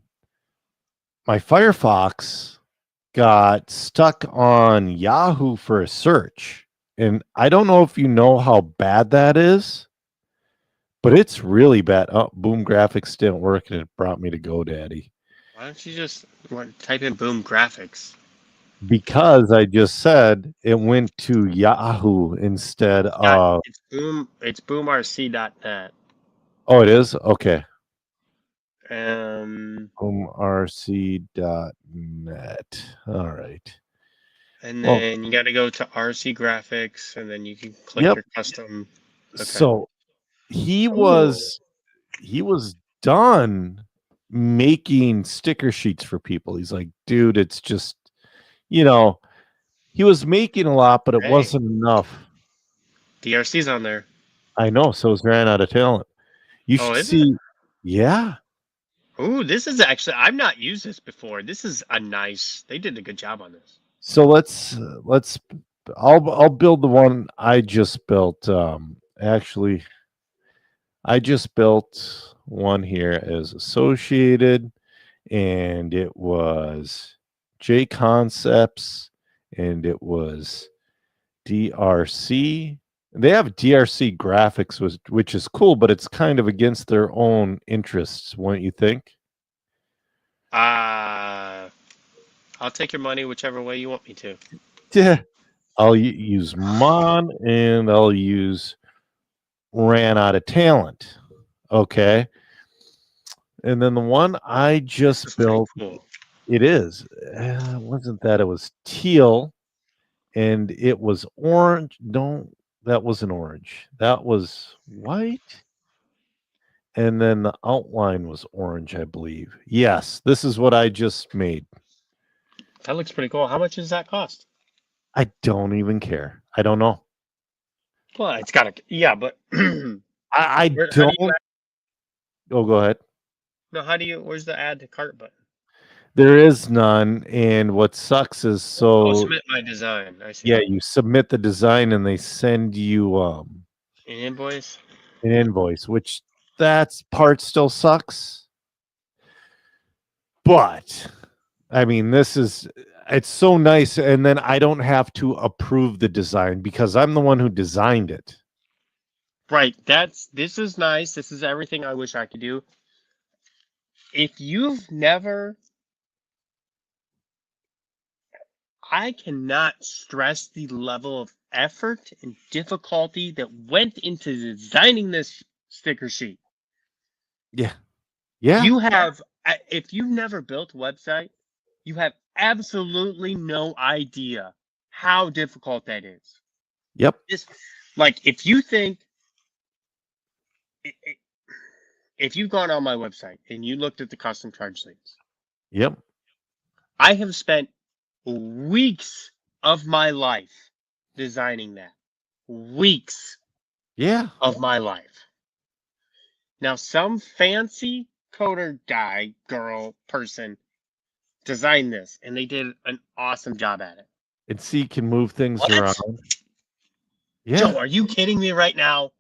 Firefox got stuck on Yahoo for a search, and I don't know if you know how bad that is, but it's really bad. Oh, Boom Graphics didn't work, and it brought me to GoDaddy Why don't you just type in Boom Graphics? because I just said it went to Yahoo instead of. It's boomrc.net. Oh, it is okay. boomrc.net. All right. And Well, then you got to go to RC Graphics, and then you can click yep. your custom. Okay. So he Cool. was done making sticker sheets for people. He's like, dude, it's just, you know, he was making a lot, but it Hey. wasn't enough. DRC's on there. I know. So he's ran out of talent. You Oh, should is see. it? Yeah. Ooh, this is actually, I've not used this before. This is they did a good job on this. So I'll build the one I just built. Actually, I just built one here as associated, and it was J Concepts, and it was DRC. They have DRC graphics, which is cool, but it's kind of against their own interests, wouldn't you think? I'll take your money whichever way you want me to. Yeah. I'll use Mon, and I'll use Ran Out of Talent. Okay. And then the one I just built, cool. it is. Wasn't that? It was teal, and it was orange. No, that wasn't orange. That was white. And then the outline was orange, I believe. Yes, this is what I just made. That looks pretty cool. How much does that cost? I don't even care. I don't know. Well, it's got to, yeah, but I don't. Oh, go ahead. No, where's the add to cart button? There is none. And what sucks is Submit my design. I see. Yeah, you submit the design and they send you an invoice. An invoice, which that part still sucks. But I mean, it's so nice. And then I don't have to approve the design because I'm the one who designed it. Right. This is nice. This is everything I wish I could do. If you've never, I cannot stress the level of effort and difficulty that went into designing this sticker sheet. Yeah. Yeah. If you've never built a website, you have absolutely no idea how difficult that is. Yep. If you think, if you've gone on my website and you looked at the custom charge links, yep, I have spent weeks of my life designing that. Weeks. Yeah. Of my life. Now, some fancy coder guy, girl, person designed this, and they did an awesome job at it. And see, you can move things What? around. Yeah. Joe, are you kidding me right now?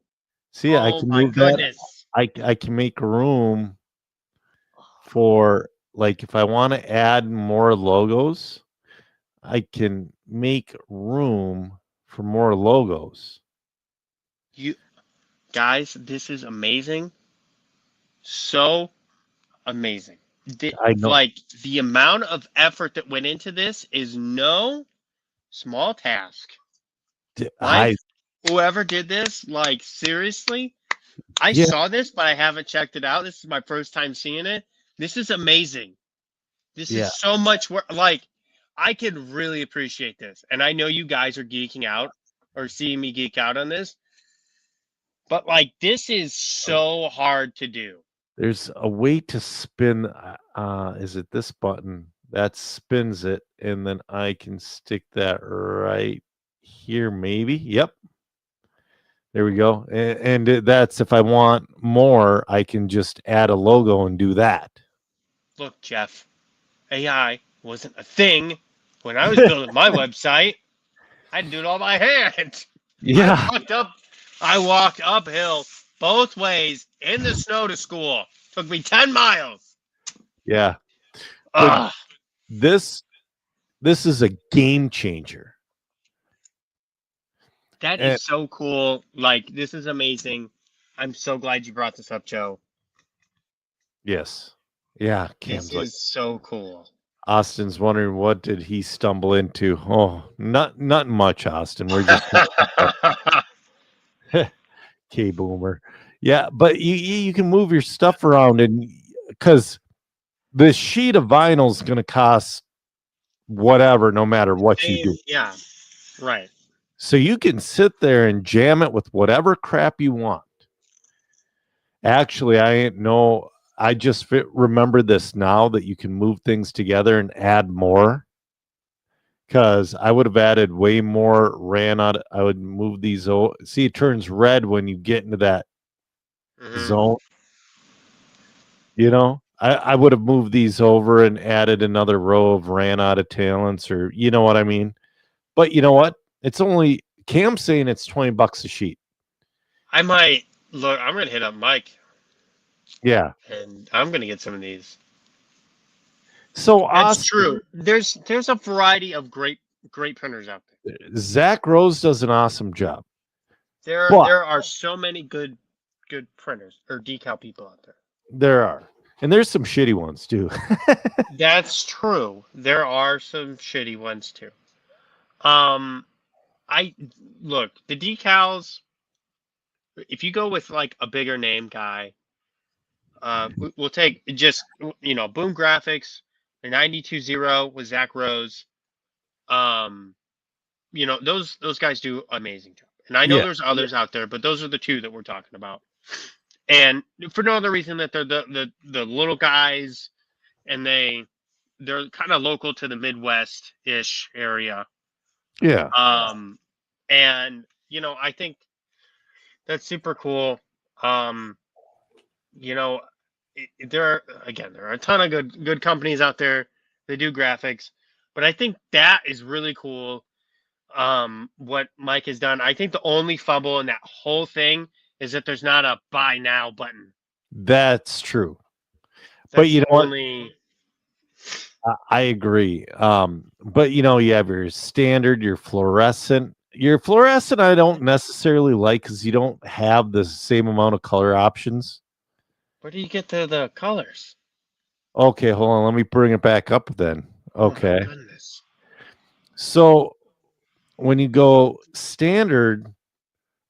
See, I Oh can my move that. goodness. I can make room for, like, if I want to add more logos, I can make room for more logos. You guys, this is amazing. So amazing. I know. Like, the amount of effort that went into this is no small task. Like, whoever did this, like, seriously, I Yeah. saw this, but I haven't checked it out. This is my first time seeing it. This is amazing. This Yeah. is so much work. Like, I could really appreciate this. And I know you guys are geeking out or seeing me geek out on this. But, like, this is so hard to do. There's a way to spin. Is it this button that spins it, and then I can stick that right here? Maybe. Yep. There we go. And that's, if I want more, I can just add a logo and do that. Look, Jeff, AI wasn't a thing when I was building my website. I had to do it all by hand. Yeah. I walked uphill both ways in the snow to school. Took me 10 miles. Yeah. Ugh. This is a game changer. That is so cool. Like, this is amazing. I'm so glad you brought this up, Joe. Yes. Yeah. This is so cool. Austin's wondering, what did he stumble into? Oh, not much, Austin. We're just K-Boomer. Yeah, but you can move your stuff around, and because the sheet of vinyl is going to cost whatever, no matter what you do. Yeah, right. So you can sit there and jam it with whatever crap you want. Actually, I just remember this now, that you can move things together and add more. Because I would have added way more, I would move these. See, it turns red when you get into that zone. You know, I would have moved these over and added another row of ran out of talents, or you know what I mean. But you know what? It's only, Cam's saying it's $20 a sheet. I might look. I'm gonna hit up Mike. Yeah, and I'm gonna get some of these. so That's true. There's a variety of great printers out there. Zach Rose does an awesome job. There are so many good printers or decal people out there. There are, and there's some shitty ones too. That's true. There are some shitty ones too. I look, the decals. If you go with like a bigger name guy, we'll take just Boom Graphics, the 92.0 with Zach Rose. Those guys do amazing job. And I know there's others out there, but those are the two that we're talking about. And for no other reason that they're the little guys, and they're kind of local to the Midwest-ish area. Yeah. And I think that's super cool. There are a ton of good companies out there that do graphics, but I think that is really cool. What Mike has done. I think the only fumble in that whole thing is that there's not a buy now button. That's true. But you know what? I agree. But you have your standard, your fluorescent. Your fluorescent I don't necessarily like, because you don't have the same amount of color options. Where do you get the colors? Okay, hold on. Let me bring it back up then. Okay. Oh my goodness. So when you go standard,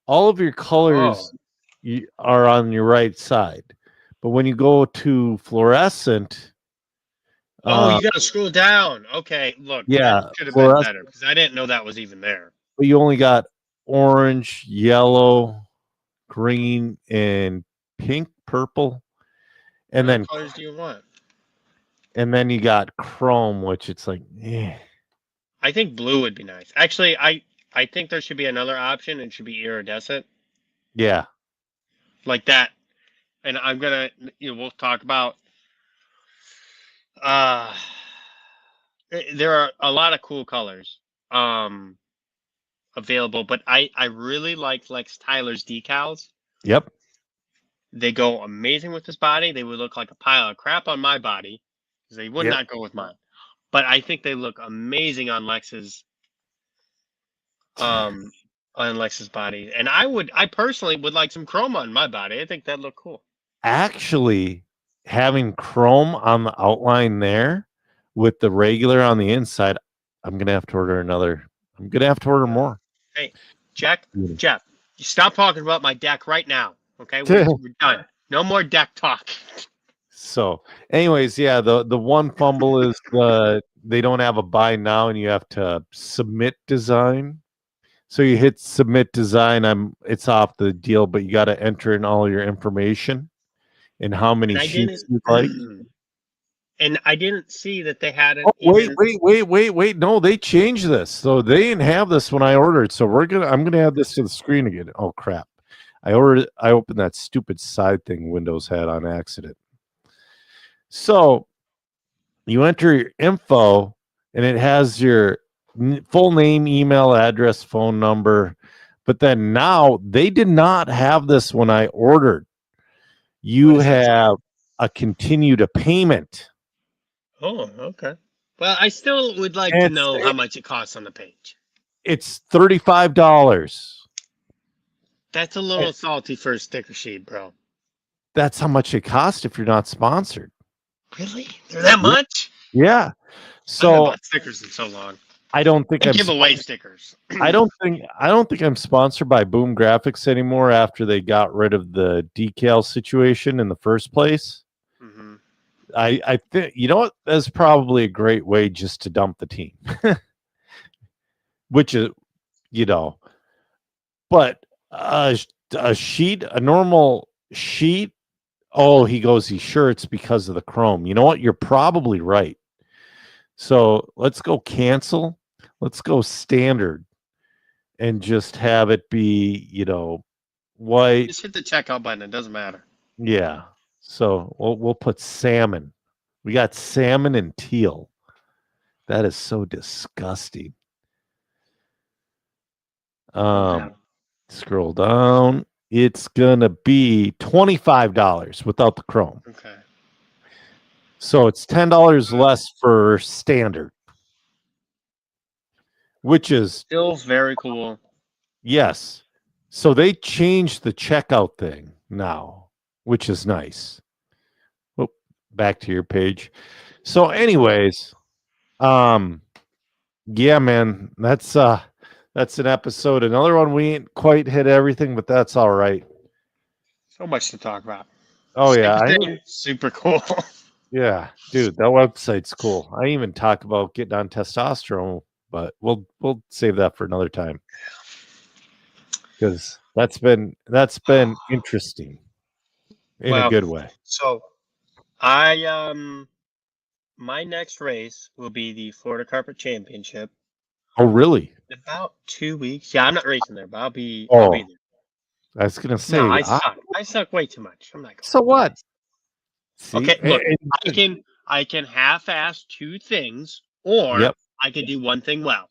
all of your colors are on your right side. But when you go to fluorescent, you got to scroll down. Okay, look. Yeah, that should have been better, because I didn't know that was even there. But you only got orange, yellow, green, and pink, purple, and then what colors do you want? And then you got chrome, which it's like, eh. I think blue would be nice. Actually, I think there should be another option. It should be iridescent. Yeah. Like that. And I'm gonna we'll talk about there are a lot of cool colors available, but I really like Lex Tyler's decals. Yep. They go amazing with this body. They would look like a pile of crap on my body because they would Yep. not go with mine. But I think they look amazing on Lex's body. And I personally would like some chrome on my body. I think that'd look cool. Actually, having chrome on the outline there with the regular on the inside, I'm gonna have to order another. I'm gonna have to order more. Hey, Jeff, you stop talking about my deck right now. Okay, we're done. No more deck talk. So, anyways, yeah, the one fumble is they don't have a buy now, and you have to submit design. So you hit submit design. It's off the deal, but you got to enter in all your information and how many sheets you'd like. And I didn't see that they had it. Wait! No, they changed this, so they didn't have this when I ordered. So I'm gonna add this to the screen again. Oh crap! I opened that stupid side thing Windows had on accident. So you enter your info, and it has your full name, email address, phone number. But then now they did not have this when I ordered. You have a continue to payment. Oh, okay. Well, I still would like to know how much it costs on the page. It's $35. That's a little salty for a sticker sheet, bro. That's how much it costs if you're not sponsored. Really? They're that much? Yeah. So I haven't bought stickers in so long. I don't think I give away stickers. I don't think I'm sponsored by Boom Graphics anymore after they got rid of the decal situation in the first place. Mm-hmm. I think, you know what? That's probably a great way just to dump the team. Which is, but a normal sheet. Oh, he's sure it's because of the chrome. You know what? You're probably right. So let's go cancel. Let's go standard and just have it be, white. Just hit the checkout button. It doesn't matter. Yeah. So we'll put salmon. We got salmon and teal. That is so disgusting. Scroll down. It's gonna be $25 without the chrome. Okay. So it's $10 less for standard, which is still very cool. Yes. So they changed the checkout thing now, which is nice. Oh, back to your page. So, anyways, yeah, man, that's an episode. Another one we ain't quite hit everything, but that's all right. So much to talk about. Oh yeah, super cool. Yeah, dude, that website's cool. I even talk about getting on testosterone, but we'll save that for another time because that's been interesting in a good way. So, my next race will be the Florida Carpet Championship. Oh, really? In about 2 weeks. Yeah, I'm not racing there, but I'll be there. I was gonna say, no, I suck way too much. I'm like, so what? See? Okay, look, I can half-ass two things, or I can do one thing well.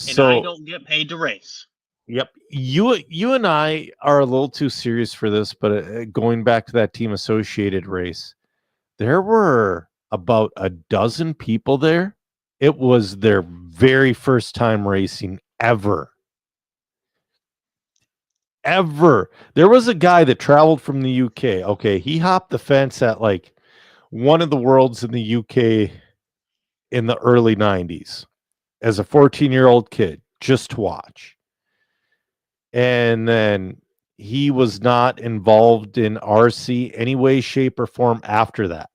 And I don't get paid to race. Yep, you and I are a little too serious for this, but going back to that Team Associated race, there were about a dozen people there. It was their very first time racing ever. There was a guy that traveled from the UK. Okay, he hopped the fence at like one of the worlds in the UK in the early 90s as a 14-year-old kid just to watch. And then he was not involved in RC any way, shape, or form after that.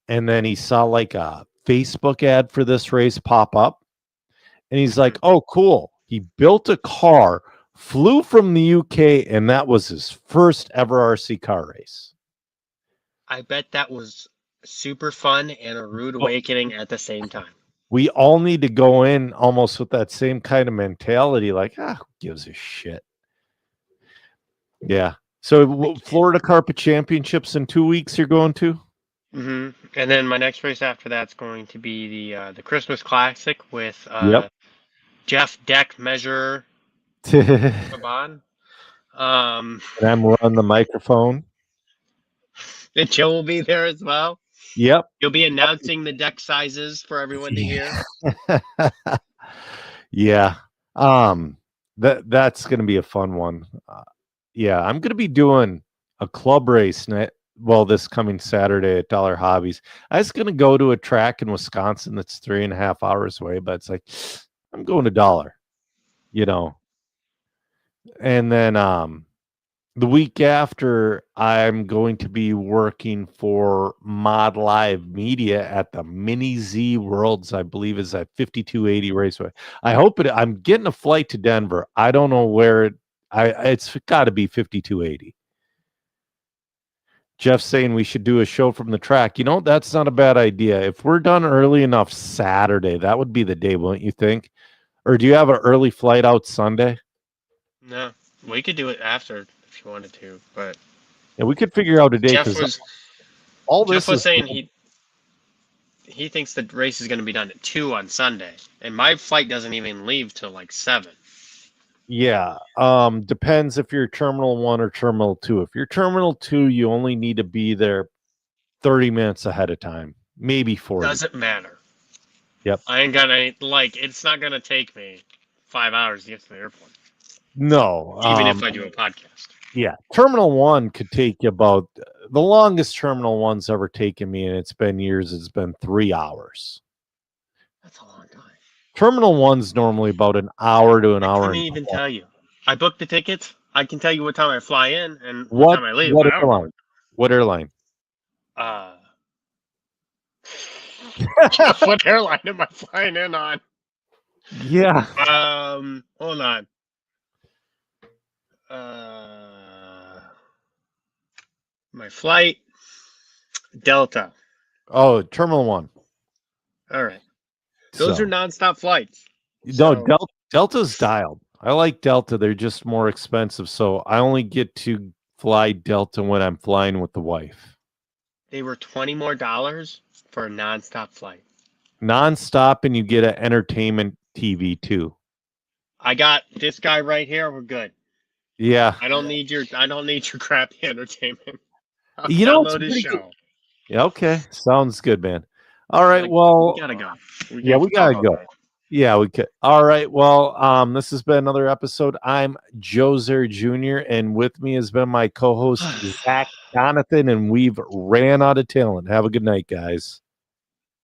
And then he saw like a Facebook ad for this race pop up. And he's like, oh, cool. He built a car, flew from the UK, and that was his first ever RC car race. I bet that was super fun and a rude awakening at the same time. We all need to go in almost with that same kind of mentality, like, who gives a shit? Yeah. So Florida Carpet Championships in 2 weeks you're going to? And then my next race after that's going to be the Christmas Classic with Yep. Jeff Deck Measure And Saban. I'm running the microphone. And Joe will be there as well. Yep. You'll be announcing the deck sizes for everyone to hear. Yeah. That's gonna be a fun one. Yeah, I'm gonna be doing a club race this coming Saturday at Dollar Hobbies. I was gonna go to a track in Wisconsin that's 3.5 hours away, but it's like I'm going to Dollar, And then the week after, I'm going to be working for Mod Live Media at the Mini Z Worlds, I believe is at 5280 Raceway. I'm getting a flight to Denver. I don't know where it's got to be 5280. Jeff's saying we should do a show from the track. That's not a bad idea. If we're done early enough Saturday, that would be the day, wouldn't you think? Or do you have an early flight out Sunday? No, we could do it after if you wanted to, but yeah, we could figure out a day. Jeff was saying he thinks the race is going to be done at 2 on Sunday, and my flight doesn't even leave till like 7. Yeah, depends if you're Terminal 1 or Terminal 2. If you're Terminal 2, you only need to be there 30 minutes ahead of time, maybe 40. Doesn't matter. Yep. I ain't gonna it's not gonna take me 5 hours to get to the airport. No, even if I do a podcast. Yeah, Terminal 1 could take you about the longest Terminal 1's ever taken me, and it's been years. It's been 3 hours. That's a long time. Terminal 1's normally about an hour to an hour. I couldn't even tell you. I booked the tickets. I can tell you what time I fly in and what time I leave. What airline? What airline? What airline am I flying in on? Yeah. Hold on. My flight, Delta. Oh, Terminal 1. All right. Those are nonstop flights. No, Delta's dialed. I like Delta. They're just more expensive, so I only get to fly Delta when I'm flying with the wife. They were $20 more for a nonstop flight. Nonstop, and you get an entertainment TV too. I got this guy right here. We're good. Yeah. I don't need your crappy entertainment. I'll download his show. Yeah, okay. Sounds good, man. All right. Well, we gotta go. We gotta go. Yeah, we could. All right. Well, this has been another episode. I'm Joe Zer Jr., and with me has been my co-host Zach Jonathan, and we've ran out of talent. Have a good night, guys.